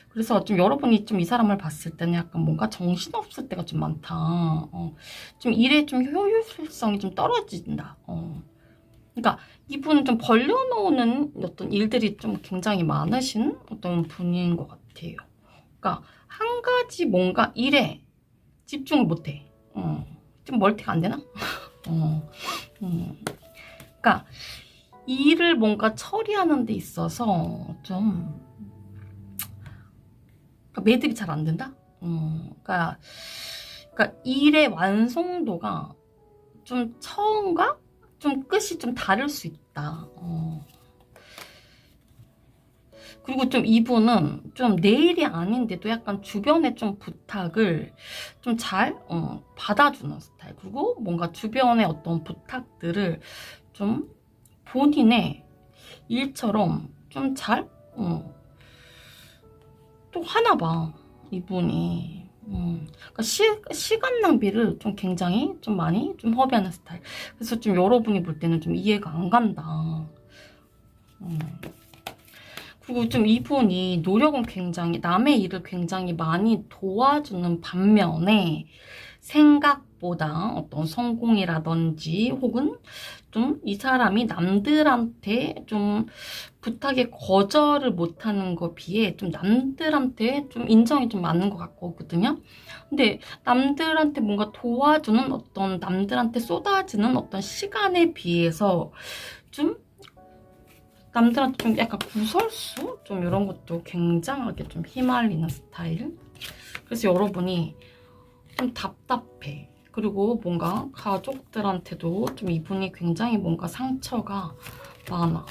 그래서 좀 여러분이 좀 이 사람을 봤을 때는 약간 뭔가 정신없을 때가 좀 많다. 좀 일에 좀 효율성이 좀 떨어진다. 그러니까 이분은 좀 벌려놓는 어떤 일들이 좀 굉장히 많으신 어떤 분인 것 같아요. 그러니까 한 가지 뭔가 일에 집중을 못해. 좀 멀티가 안 되나? 그러니까 일을 뭔가 처리하는 데 있어서 좀 매듭이 잘 안 된다? 그러니까 일의 완성도가 좀 처음과 좀 끝이 좀 다를 수 있다. 그리고 좀 이분은 좀 내 일이 아닌데도 약간 주변의 좀 부탁을 좀 잘 받아주는 스타일. 그리고 뭔가 주변의 어떤 부탁들을 좀 본인의 일처럼 좀 잘 또 하나 봐, 이분이. 그러니까 시간 낭비를 좀 굉장히 좀 많이 좀 허비하는 스타일. 그래서 좀 여러분이 볼 때는 좀 이해가 안 간다. 그리고 좀 이분이 노력은 굉장히, 남의 일을 굉장히 많이 도와주는 반면에 생각보다 어떤 성공이라든지 혹은 좀 이 사람이 남들한테 좀 부탁에 거절을 못하는 거 비해 좀 남들한테 좀 인정이 좀 많은 것 같거든요. 근데 남들한테 뭔가 도와주는 어떤 남들한테 쏟아지는 어떤 시간에 비해서 좀 남들한테 좀 약간 구설수? 좀 이런 것도 굉장하게 좀 휘말리는 스타일. 그래서 여러분이 좀 답답해. 그리고 뭔가 가족들한테도 좀 이분이 굉장히 뭔가 상처가 많아.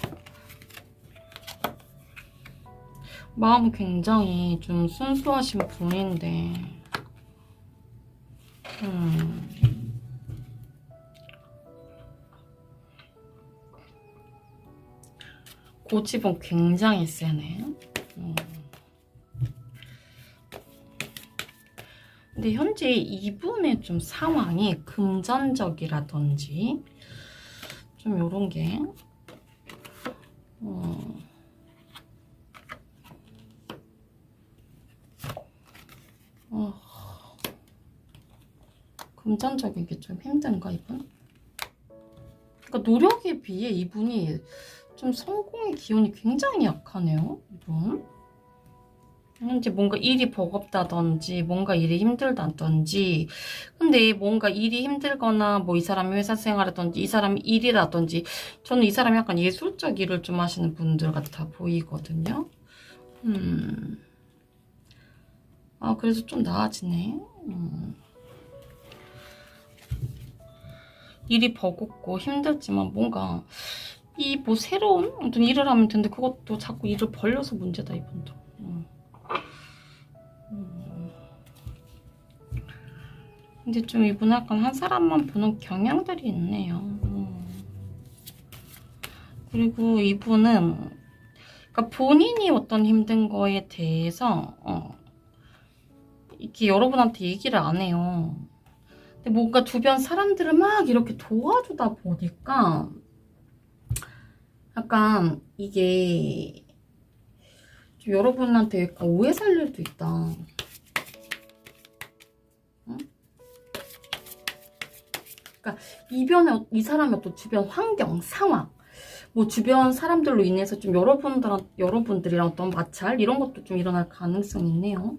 마음은 굉장히 좀 순수하신 분인데 고집은 굉장히 세네. 근데 현재 이분의 좀 상황이 금전적이라든지 좀 요런 게 금전적인 게 좀 힘든가 이분? 그러니까 노력에 비해 이분이 좀 성공의 기운이 굉장히 약하네요, 이분. 현재 뭔가 일이 버겁다든지 뭔가 일이 힘들다든지 근데 뭔가 일이 힘들거나 뭐 이 사람이 회사 생활이라든지 이 사람이 일이라든지 저는 이 사람이 약간 예술적 일을 좀 하시는 분들 같아 보이거든요. 아 그래서 좀 나아지네. 일이 버겁고 힘들지만 뭔가 이 뭐 새로운 어떤 일을 하면 되는데 그것도 자꾸 일을 벌려서 문제다 이분도. 근데 좀 이분은 약간 한 사람만 보는 경향들이 있네요. 그리고 이분은 그러니까 본인이 어떤 힘든 거에 대해서 이렇게 여러분한테 얘기를 안 해요. 근데 뭔가 주변 사람들을 막 이렇게 도와주다 보니까 약간 이게 좀 여러분한테 약간 오해 살 일도 있다. 응? 그러니까 이 사람의 어떤 주변 환경, 상황, 뭐 주변 사람들로 인해서 좀 여러분들이랑 어떤 마찰 이런 것도 좀 일어날 가능성이 있네요.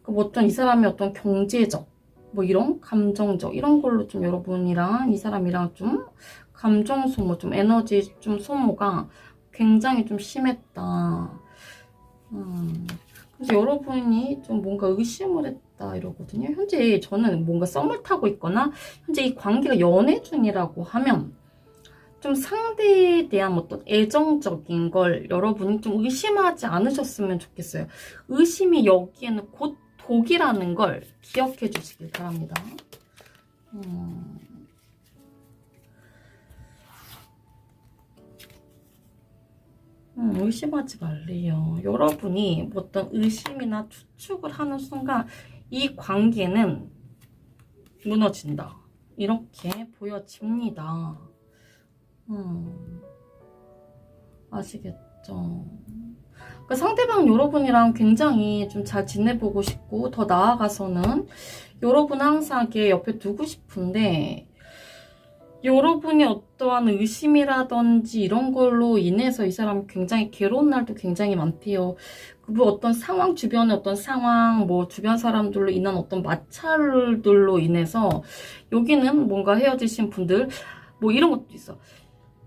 뭐 어떤 이 사람의 어떤 경제적, 뭐 이런 감정적 이런 걸로 좀 여러분이랑 이 사람이랑 좀 감정 소모, 좀 에너지 좀 소모가 굉장히 좀 심했다. 그래서 여러분이 좀 뭔가 의심을 했다 이러거든요. 현재 저는 뭔가 썸을 타고 있거나 현재 이 관계가 연애 중이라고 하면 좀 상대에 대한 어떤 애정적인 걸 여러분이 좀 의심하지 않으셨으면 좋겠어요. 의심이 여기에는 곧 독이라는 걸 기억해 주시길 바랍니다. 의심하지 말래요. 여러분이 어떤 의심이나 추측을 하는 순간 이 관계는 무너진다. 이렇게 보여집니다. 아시겠죠? 그러니까 상대방 여러분이랑 굉장히 좀 잘 지내보고 싶고 더 나아가서는 여러분 항상 이렇게 옆에 두고 싶은데 여러분이 어떠한 의심이라든지 이런 걸로 인해서 이 사람 굉장히 괴로운 날도 굉장히 많대요. 뭐 어떤 상황, 주변의 어떤 상황, 뭐 주변 사람들로 인한 어떤 마찰들로 인해서 여기는 뭔가 헤어지신 분들 뭐 이런 것도 있어.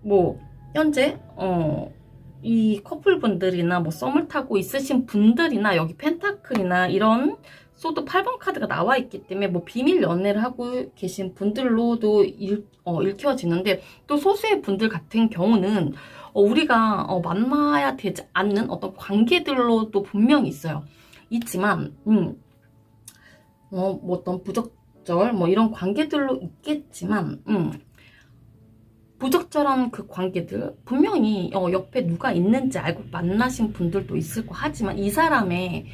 뭐 현재 이 커플분들이나 뭐 썸을 타고 있으신 분들이나 여기 펜타클이나 이런 소드 8번 카드가 나와 있기 때문에 뭐 비밀 연애를 하고 계신 분들로도 읽혀지는데 또 소수의 분들 같은 경우는 우리가 만나야 되지 않는 어떤 관계들로도 분명히 있어요. 있지만 뭐 어떤 부적절 뭐 이런 관계들로 있겠지만 부적절한 그 관계들 분명히 옆에 누가 있는지 알고 만나신 분들도 있을 거 하지만 이 사람의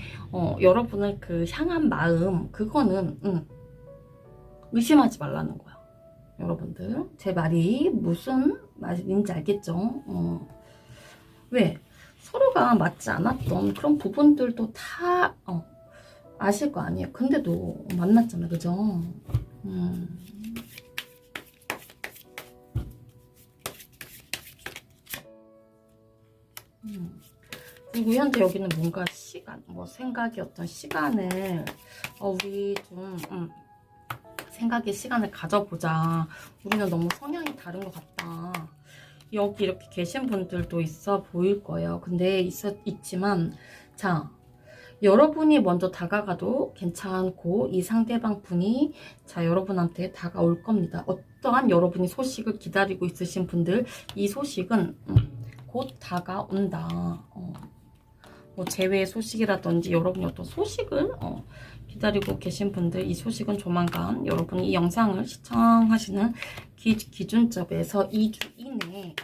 여러분을 그 향한 마음 그거는 의심하지 말라는 거야. 여러분들 제 말이 무슨 말인지 알겠죠? 왜? 서로가 상대가 맞지 않았던 그런 부분들도 다 아실 거 아니에요. 근데도 만났잖아, 그죠? 그리고 현재 여기는 뭔가 시간, 뭐 생각이 어떤 시간을 우리 좀 생각의 시간을 가져보자. 우리는 너무 성향이 다른 것 같다. 여기 이렇게 계신 분들도 있어 보일 거예요. 근데 있지만 자, 여러분이 먼저 다가가도 괜찮고 이 상대방 분이 여러분한테 다가올 겁니다. 어떠한 여러분이 소식을 기다리고 있으신 분들, 이 소식은 곧 다가온다. 뭐 재회의 소식이라든지 여러분이 어떤 소식을 기다리고 계신 분들, 이 소식은 조만간 여러분이 이 영상을 시청하시는 기준점에서 2주 이내에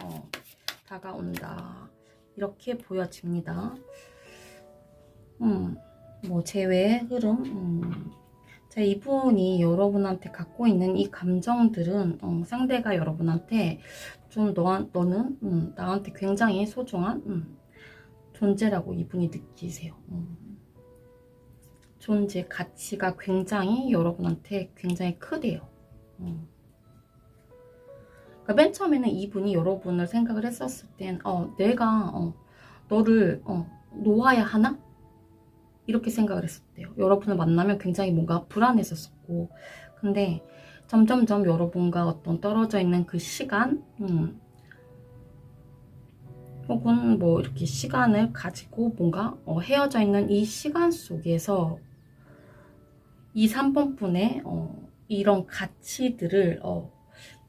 다가온다. 이렇게 보여집니다. 뭐 재회의 흐름. 자, 이분이 여러분한테 갖고 있는 이 감정들은 상대가 여러분한테 좀 너는 나한테 굉장히 소중한 존재라고 이분이 느끼세요. 존재 가치가 굉장히 여러분한테 굉장히 크대요. 그러니까 맨 처음에는 이분이 여러분을 생각을 했었을 땐 내가 너를 놓아야 하나? 이렇게 생각을 했었대요. 여러분을 만나면 굉장히 뭔가 불안했었고, 근데 점점점 여러분과 어떤 떨어져 있는 그 시간, 혹은 뭐 이렇게 시간을 가지고 뭔가 헤어져 있는 이 시간 속에서 이 3번 분의 이런 가치들을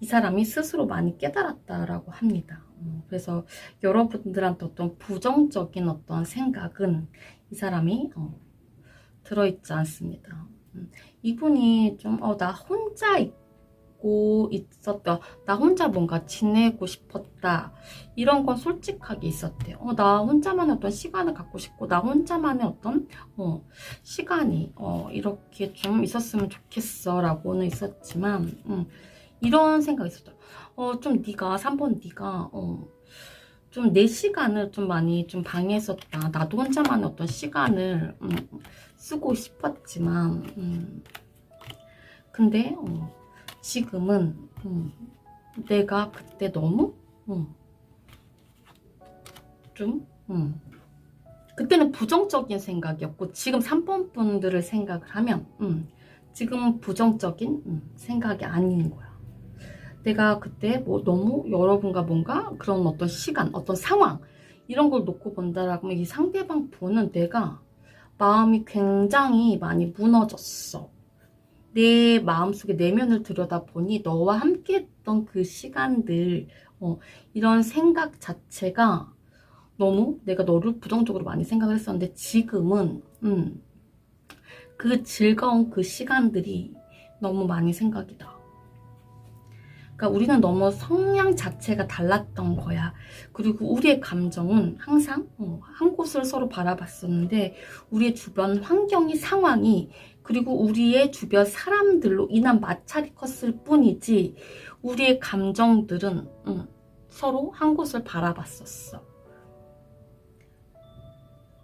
이 사람이 스스로 많이 깨달았다라고 합니다. 그래서 여러분들한테 어떤 부정적인 어떤 생각은 이 사람이 들어있지 않습니다. 이분이 좀 나 혼자 있고 있었다, 나 혼자 뭔가 지내고 싶었다, 이런 건 솔직하게 있었대요. 나 혼자만의 어떤 시간을 갖고 싶고, 나 혼자만의 어떤 시간이 이렇게 좀 있었으면 좋겠어 라고는 있었지만, 이런 생각이 있었죠. 좀 네가 3번 네가 좀 내 시간을 좀 많이 좀 방해했었다. 나도 혼자만의 어떤 시간을 쓰고 싶었지만 근데 지금은 내가 그때 너무 좀 그때는 부정적인 생각이었고, 지금 3번 분들을 생각을 하면 지금은 부정적인 생각이 아닌 거야. 내가 그때 뭐 너무 여러분과 뭔가 그런 어떤 시간, 어떤 상황 이런 걸 놓고 본다라고 하면 이 상대방 분은 내가 마음이 굉장히 많이 무너졌어. 내 마음속에 내면을 들여다보니 너와 함께 했던 그 시간들, 이런 생각 자체가 너무 내가 너를 부정적으로 많이 생각을 했었는데, 지금은 그 즐거운 그 시간들이 너무 많이 생각이 나. 그러니까 우리는 너무 성향 자체가 달랐던 거야. 그리고 우리의 감정은 항상 한 곳을 서로 바라봤었는데, 우리의 주변 환경이, 상황이, 그리고 우리의 주변 사람들로 인한 마찰이 컸을 뿐이지, 우리의 감정들은 서로 한 곳을 바라봤었어.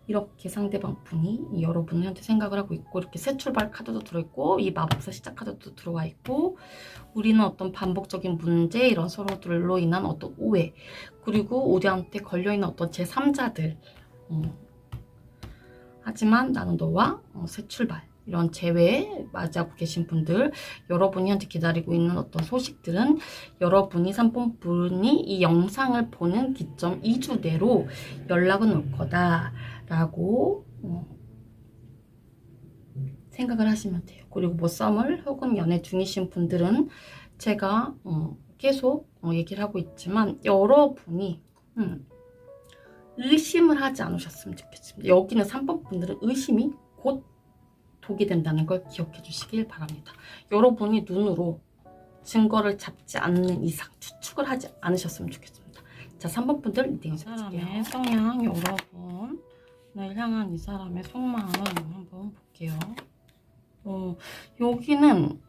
이렇게 상대방 분이 여러분한테 생각을 하고 있고, 이렇게 새 출발 카드도 들어있고, 이 마법사 시작 카드도 들어와 있고, 우리는 어떤 반복적인 문제, 이런 서로들로 인한 어떤 오해, 그리고 우리한테 걸려있는 어떤 제3자들, 하지만 나는 너와 새 출발, 이런 재회에 맞이하고 계신 분들, 여러분이 현재 기다리고 있는 어떤 소식들은 여러분이 3번 분이 이 영상을 보는 기점 2주 내로 연락은 올 거다 라고 생각을 하시면 돼요. 그리고 뭐 썸을 혹은 연애 중이신 분들은 제가 계속 얘기를 하고 있지만, 여러분이 의심을 하지 않으셨으면 좋겠습니다. 여기는 3번 분들은 의심이 곧 독이 된다는 걸 기억해 주시길 바랍니다. 여러분이 눈으로 증거를 잡지 않는 이상 추측을 하지 않으셨으면 좋겠습니다. 자, 3번 분들 리딩 사람의 성향, 여러분을 향한 이 사람의 속마음 한번 볼게요. 여기는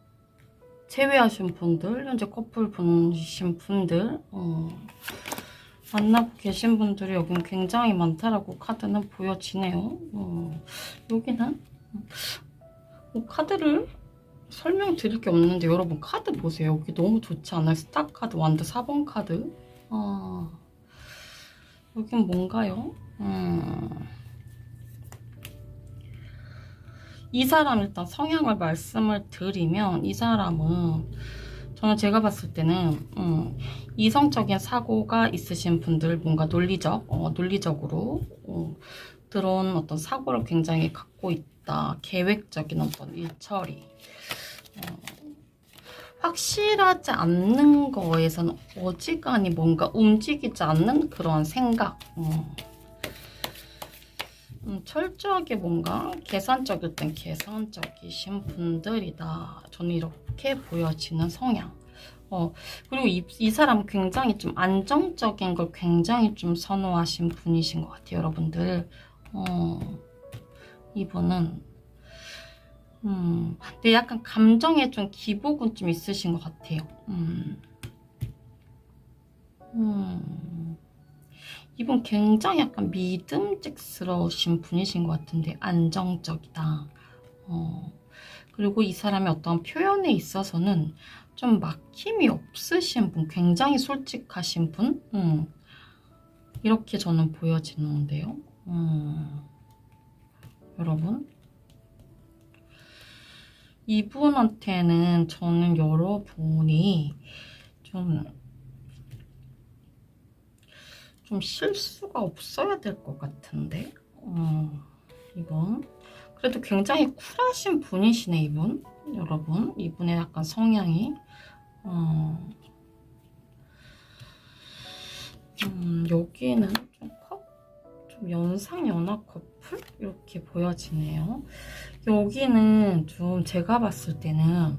제외하신 분들, 현재 커플 분이신 분들, 만나고 계신 분들이 여긴 굉장히 많다라고 카드는 보여지네요. 여기는 카드를 설명드릴 게 없는데 여러분 카드 보세요. 여기 너무 좋지 않아요? 스타 카드, 완드 4번 카드. 여긴 뭔가요? 이 사람 일단 성향을 말씀을 드리면 이 사람은 저는 제가 봤을 때는 이성적인 사고가 있으신 분들, 뭔가 논리적으로 들어온 어떤 사고를 굉장히 갖고 있다. 계획적인 어떤 일처리. 확실하지 않는 거에서는 어지간히 뭔가 움직이지 않는 그런 생각. 철저하게 뭔가 계산적일 땐 계산적이신 분들이다. 저는 이렇게 보여지는 성향. 그리고 이 사람은 굉장히 좀 안정적인 걸 굉장히 좀 선호하신 분이신 것 같아요, 여러분들. 이분은 근데 약간 감정에 좀 기복은 좀 있으신 것 같아요. 이분 굉장히 약간 믿음직스러우신 분이신 것 같은데 안정적이다. 그리고 이 사람의 어떤 표현에 있어서는 좀 막힘이 없으신 분, 굉장히 솔직하신 분, 이렇게 저는 보여지는데요. 여러분, 이분한테는 저는 여러분이 좀 실수가 없어야 될 것 같은데, 이분 그래도 굉장히 쿨하신 분이시네. 이분, 여러분, 이분의 약간 성향이 여기는 좀 연상연하 커플 이렇게 보여지네요. 여기는 좀 제가 봤을 때는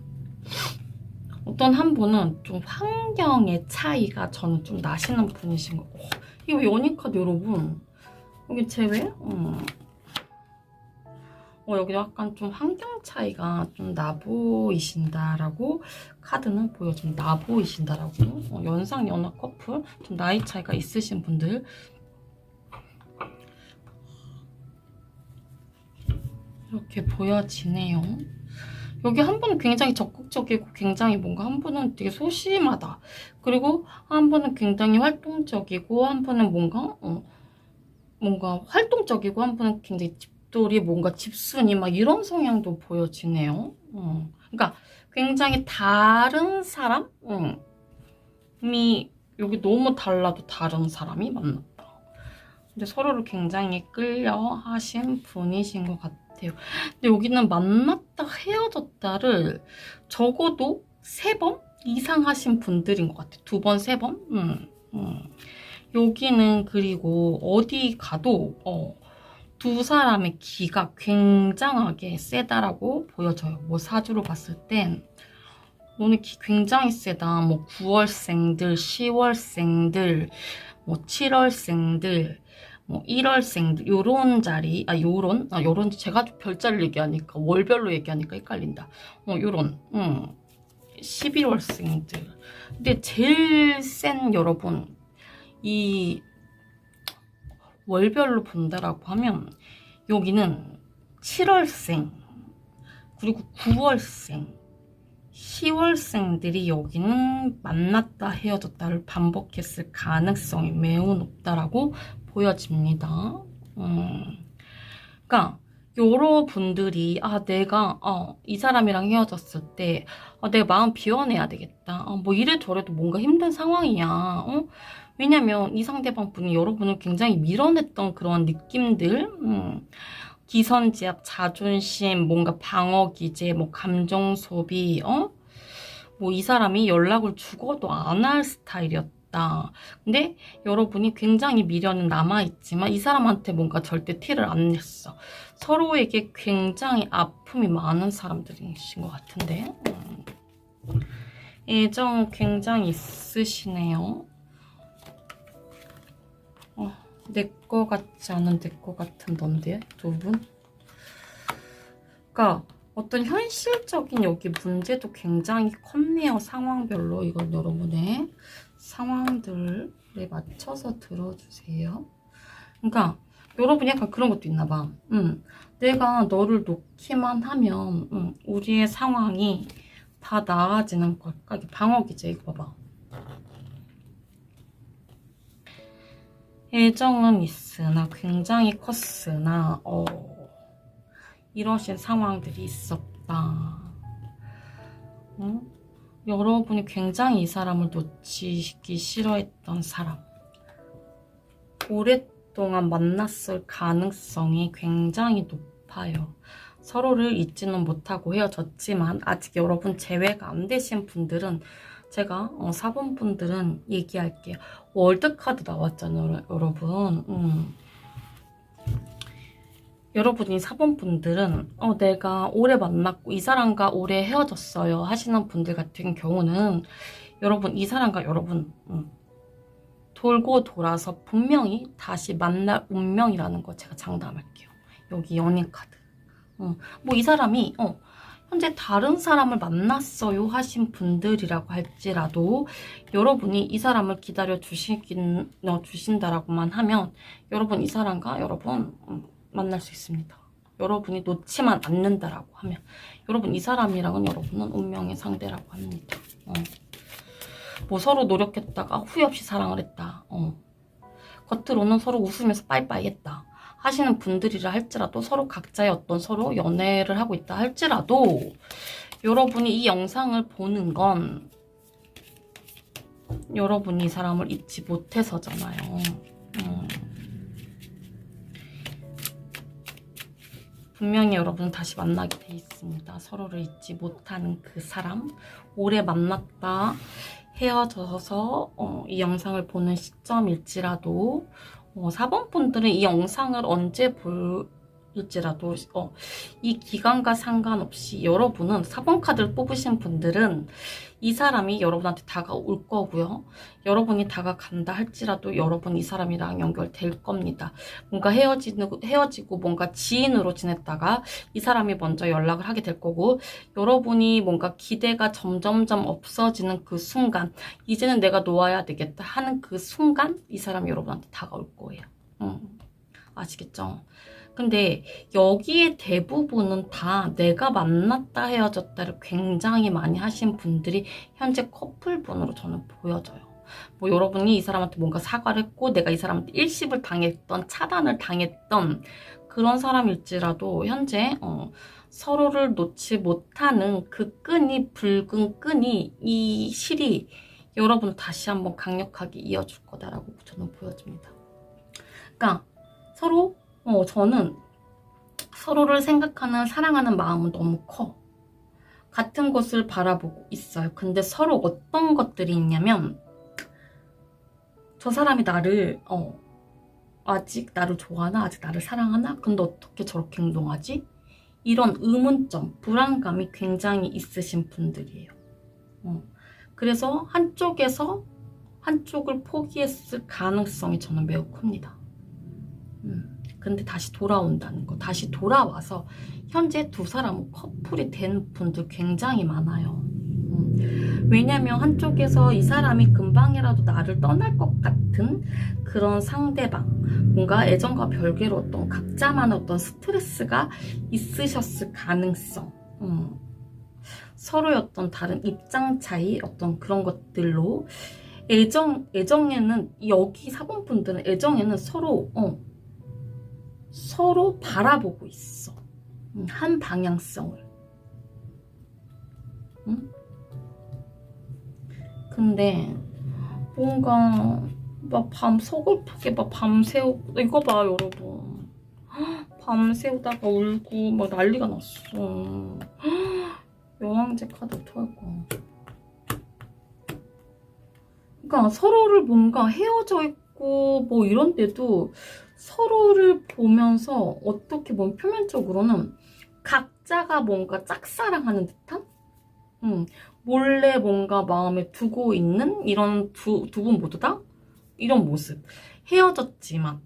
어떤 한 분은 좀 환경의 차이가 저는 좀 나시는 분이신 거. 이거 연인카드 여러분, 여기 제외? 여기 약간 좀 환경 차이가 좀 나보이신다라고 카드는 보여줘요. 나보이신다라고. 연상 연하 커플, 좀 나이 차이가 있으신 분들. 이렇게 보여지네요. 여기 한 분은 굉장히 적극적이고 굉장히 뭔가 한 분은 되게 소심하다. 그리고 한 분은 굉장히 활동적이고 한 분은 뭔가 활동적이고 한 분은 굉장히 집돌이 뭔가 집순이 막 이런 성향도 보여지네요. 그러니까 굉장히 다른 사람이 여기 너무 달라도 다른 사람이 만났다. 근데 서로를 굉장히 끌려 하신 분이신 것 같아요. 근데 여기는 만났다 헤어졌다를 적어도 3번 이상 하신 분들인 것 같아요. 2번, 3번? 여기는 그리고 어디 가도 두 사람의 기가 굉장하게 세다라고 보여져요. 뭐 사주로 봤을 땐 너네 기 굉장히 세다. 뭐 9월생들, 10월생들, 뭐 7월생들, 뭐 1월생들 요런 자리, 요런 제가 별자를 얘기하니까 월별로 얘기하니까 헷갈린다. 요런 11월생들. 근데 제일 센 여러분, 이 월별로 본다라고 하면 여기는 7월생, 그리고 9월생, 10월생들이 여기는 만났다 헤어졌다를 반복했을 가능성이 매우 높다라고 보여집니다. 그러니까 여러분들이 내가 이 사람이랑 헤어졌을 때 내 마음 비워내야 되겠다. 뭐 이래 저래도 뭔가 힘든 상황이야. 왜냐면 이 상대방 분이 여러분을 굉장히 밀어냈던 그런 느낌들, 기선제압, 자존심, 뭔가 방어 기제, 뭐 감정 소비, 뭐 이 사람이 연락을 죽어도 안 할 스타일이었다. 근데 여러분이 굉장히 미련은 남아있지만 이 사람한테 뭔가 절대 티를 안 냈어. 서로에게 굉장히 아픔이 많은 사람들이신 것 같은데. 애정 굉장히 있으시네요. 내 거 같지 않은 내 거 같은 넌데, 두 분? 그러니까 어떤 현실적인 여기 문제도 굉장히 컸네요. 상황별로. 이건 여러분의 상황들. 네, 맞춰서 들어주세요. 그러니까 여러분 약간 그런 것도 있나 봐. 내가 너를 놓기만 하면 우리의 상황이 다 나아지는 걸까? 이게 방어기제. 이거 봐봐. 애정은 있으나 굉장히 컸으나 이러신 상황들이 있었다. 여러분이 굉장히 이 사람을 놓치기 싫어했던 사람. 오랫동안 만났을 가능성이 굉장히 높아요. 서로를 잊지는 못하고 헤어졌지만 아직 여러분 제외가 안 되신 분들은 제가 4번 분들은 얘기할게요. 월드카드 나왔잖아요, 여러분. 여러분이 4번 분들은 내가 오래 만났고 이 사람과 오래 헤어졌어요 하시는 분들 같은 경우는 여러분 이 사람과 여러분 돌고 돌아서 분명히 다시 만날 운명이라는 거 제가 장담할게요. 여기 연인 카드. 뭐 이 사람이 현재 다른 사람을 만났어요 하신 분들이라고 할지라도 여러분이 이 사람을 기다려 주신다라고만 하면 여러분 이 사람과 여러분 만날 수 있습니다. 여러분이 놓지만 않는다라고 하면 여러분 이 사람이랑은 여러분은 운명의 상대라고 합니다. 뭐 서로 노력했다가 후회 없이 사랑을 했다. 겉으로는 서로 웃으면서 빠이빠이 했다 하시는 분들이라 할지라도 서로 각자의 어떤 서로 연애를 하고 있다 할지라도 여러분이 이 영상을 보는 건 여러분이 이 사람을 잊지 못해서잖아요. 분명히 여러분은 다시 만나게 돼 있습니다. 서로를 잊지 못하는 그 사람. 오래 만났다 헤어져서 이 영상을 보는 시점일지라도 4번 분들은 이 영상을 언제 볼지라도 이 기간과 상관없이 여러분은 4번 카드를 뽑으신 분들은 이 사람이 여러분한테 다가올 거고요. 여러분이 다가간다 할지라도 여러분 이 사람이랑 연결될 겁니다. 뭔가 헤어지고 뭔가 지인으로 지냈다가 이 사람이 먼저 연락을 하게 될 거고 여러분이 뭔가 기대가 점점점 없어지는 그 순간 이제는 내가 놓아야 되겠다 하는 그 순간 이 사람이 여러분한테 다가올 거예요. 아시겠죠? 근데 여기에 대부분은 다 내가 만났다 헤어졌다를 굉장히 많이 하신 분들이 현재 커플분으로 저는 보여져요. 뭐 여러분이 이 사람한테 뭔가 사과를 했고 내가 이 사람한테 일십을 당했던 차단을 당했던 그런 사람일지라도 현재 서로를 놓지 못하는 그 끈이 붉은 끈이 이 실이 여러분을 다시 한번 강력하게 이어줄 거다라고 저는 보여집니다. 그러니까 서로 저는 서로를 생각하는 사랑하는 마음은 너무 커. 같은 곳을 바라보고 있어요. 근데 서로 어떤 것들이 있냐면 저 사람이 나를 아직 나를 좋아하나? 아직 나를 사랑하나? 근데 어떻게 저렇게 행동하지? 이런 의문점, 불안감이 굉장히 있으신 분들이에요. 그래서 한쪽을 포기했을 가능성이 저는 매우 큽니다. 근데 다시 돌아온다는 거. 다시 돌아와서 현재 두 사람은 커플이 된 분들 굉장히 많아요. 왜냐면 한쪽에서 이 사람이 금방이라도 나를 떠날 것 같은 그런 상대방, 뭔가 애정과 별개로 어떤 각자만의 어떤 스트레스가 있으셨을 가능성, 서로의 어떤 다른 입장 차이, 어떤 그런 것들로 애정에는 여기 4번 분들은 애정에는 서로 바라보고 있어. 한 방향성을. 근데 뭔가 막 서글프게 막 밤새우고 이거 봐 여러분. 밤새우다가 울고 막 난리가 났어. 여왕제 카드 어떡할 거야. 그러니까 서로를 뭔가 헤어져 있고 뭐 이런데도 서로를 보면서 어떻게 보면 표면적으로는 각자가 뭔가 짝사랑하는 듯한? 몰래 뭔가 마음에 두고 있는 이런 두 분 모두 다 이런 모습. 헤어졌지만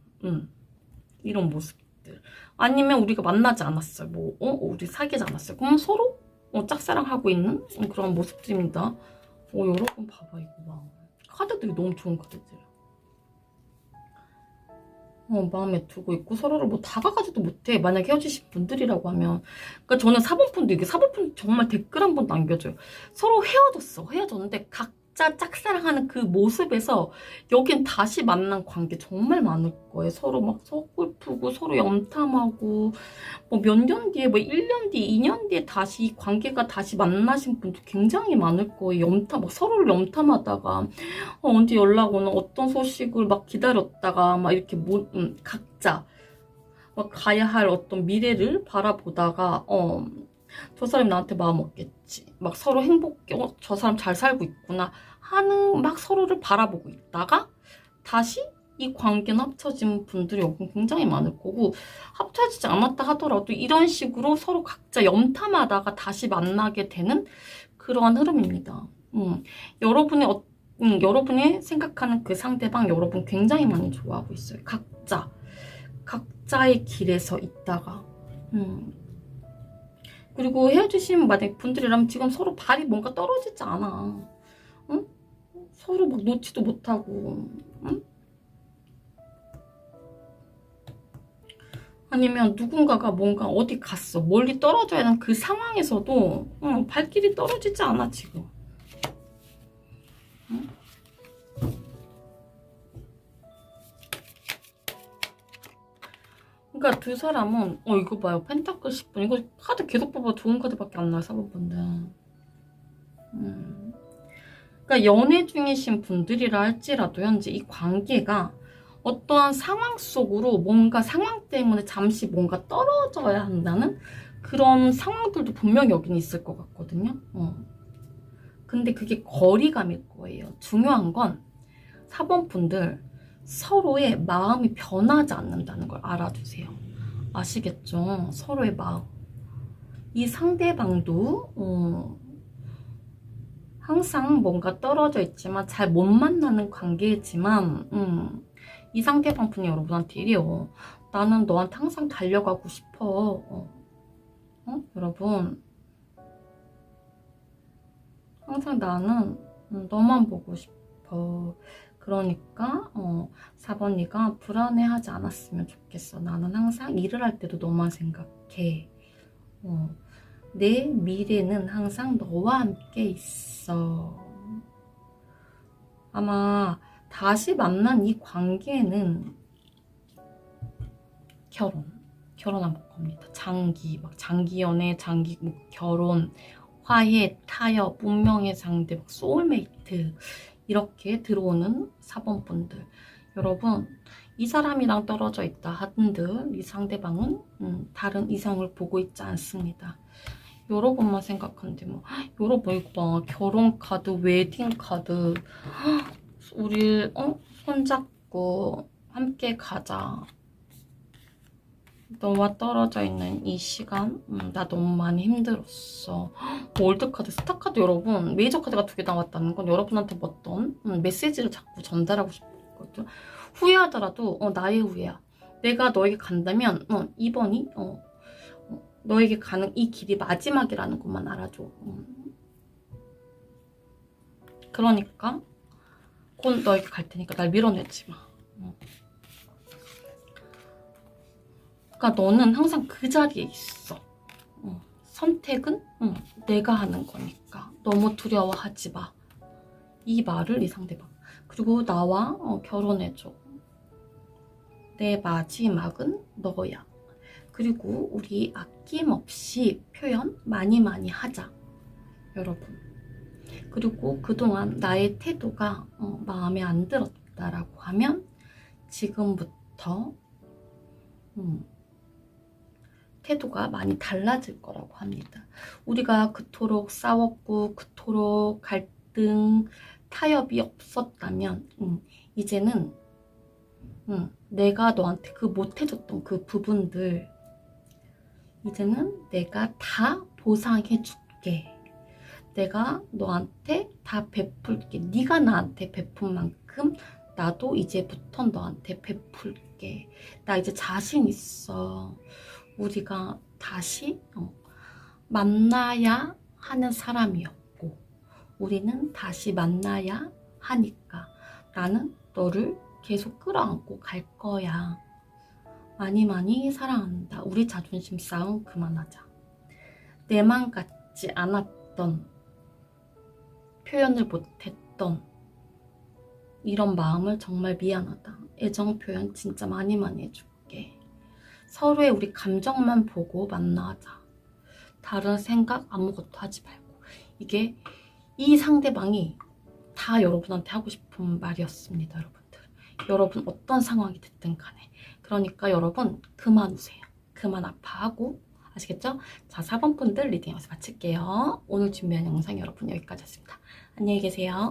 이런 모습들. 아니면 우리가 만나지 않았어요. 우리 사귀지 않았어요. 그럼 서로 짝사랑하고 있는 그런 모습들입니다. 여러분 봐봐 이거 봐. 카드들이 너무 좋은 카드들. 마음에 두고 있고 서로를 뭐 다가가지도 못해. 만약 헤어지신 분들이라고 하면. 그러니까 저는 사본분도 이게 사본분 정말 댓글 한 번 남겨줘요. 서로 헤어졌는데 각자 짝사랑하는 그 모습에서 여긴 다시 만난 관계 정말 많을 거예요. 서로 막 서글프고 서로 염탐하고 뭐 몇 년 뒤에 뭐 1년 뒤에 2년 뒤에 다시 이 관계가 다시 만나신 분도 굉장히 많을 거예요. 막 서로를 염탐하다가 언제 연락 오는 어떤 소식을 막 기다렸다가 막 이렇게 각자 막 가야 할 어떤 미래를 바라보다가 저 사람이 나한테 마음 먹겠지. 막 서로 행복해. 저 사람 잘 살고 있구나 하는 막 서로를 바라보고 있다가 다시 이 관계는 합쳐진 분들이 굉장히 많을 거고 합쳐지지 않았다 하더라도 이런 식으로 서로 각자 염탐하다가 다시 만나게 되는 그러한 흐름입니다. 여러분이 생각하는 그 상대방 여러분 굉장히 많이 좋아하고 있어요. 각자의 길에서 있다가 그리고 헤어지신 만약 분들이라면 지금 서로 발이 뭔가 떨어지지 않아. 응? 서로 막 놓지도 못하고 응? 아니면 누군가가 뭔가 어디 갔어. 멀리 떨어져야 하는 그 상황에서도 발길이 떨어지지 않아 지금. 응? 그러니까 두 사람은 이거 봐요. 펜타클 10분 이거 카드 계속 뽑아 좋은 카드밖에 안 나와요. 4번분들. 그러니까 연애 중이신 분들이라 할지라도 현재 이 관계가 어떠한 상황 속으로 뭔가 상황 때문에 잠시 뭔가 떨어져야 한다는 그런 상황들도 분명히 여기는 있을 것 같거든요. 근데 그게 거리감일 거예요. 중요한 건 4번 분들 서로의 마음이 변하지 않는다는 걸 알아두세요. 아시겠죠? 서로의 마음. 이 상대방도 항상 뭔가 떨어져 있지만 잘 못 만나는 관계지만 이 상대방 분이 여러분한테 이래요. 나는 너한테 항상 달려가고 싶어. 여러분 항상 나는 너만 보고 싶어. 그러니까 4번이가 불안해하지 않았으면 좋겠어. 나는 항상 일을 할 때도 너만 생각해. 내 미래는 항상 너와 함께 있어. 아마 다시 만난 이 관계는 결혼한 겁니다. 장기 연애, 장기 결혼, 화해, 타협, 운명의 상대, 소울메이트 이렇게 들어오는 4번 분들. 여러분 이 사람이랑 떨어져 있다 한들 이 상대방은 다른 이성을 보고 있지 않습니다. 여러분만 생각하는데 뭐 여러분 이거 봐. 결혼 카드, 웨딩 카드. 우리 손잡고 함께 가자. 너와 떨어져 있는 이 시간 나 너무 많이 힘들었어. 월드카드, 스타카드 여러분 메이저 카드가 2개 나왔다는 건 여러분한테 어떤 메시지를 자꾸 전달하고 싶거든. 후회하더라도 나의 후회야. 내가 너에게 간다면 이번이 너에게 가는 이 길이 마지막이라는 것만 알아줘. 그러니까 곧 너에게 갈 테니까 날 밀어내지 마. 그러니까 너는 항상 그 자리에 있어. 선택은 내가 하는 거니까 너무 두려워하지 마. 이 말을 이 상대방. 그리고 나와 결혼해줘. 내 마지막은 너야. 그리고 우리 아낌없이 표현 많이 하자. 여러분. 그리고 그동안 나의 태도가 마음에 안 들었다라고 하면 지금부터 태도가 많이 달라질 거라고 합니다. 우리가 그토록 싸웠고 그토록 갈등, 타협이 없었다면 이제는 내가 너한테 그 못해줬던 그 부분들 이제는 내가 다 보상해줄게. 내가 너한테 다 베풀게. 네가 나한테 베푼 만큼 나도 이제부터 너한테 베풀게. 나 이제 자신 있어. 우리가 다시 만나야 하는 사람이었고 우리는 다시 만나야 하니까 나는 너를 계속 끌어안고 갈 거야. 많이 많이 사랑한다. 우리 자존심 싸움 그만하자. 내 맘 같지 않았던, 표현을 못했던 이런 마음을 정말 미안하다. 애정 표현 진짜 많이 많이 해줄게. 서로의 우리 감정만 보고 만나자. 다른 생각 아무것도 하지 말고. 이게 이 상대방이 다 여러분한테 하고 싶은 말이었습니다, 여러분들. 여러분 어떤 상황이 됐든 간에. 그러니까 여러분 그만 우세요. 그만 아파하고. 아시겠죠? 자, 4번 분들 리딩 여기서 마칠게요. 오늘 준비한 영상 여러분 여기까지였습니다. 안녕히 계세요.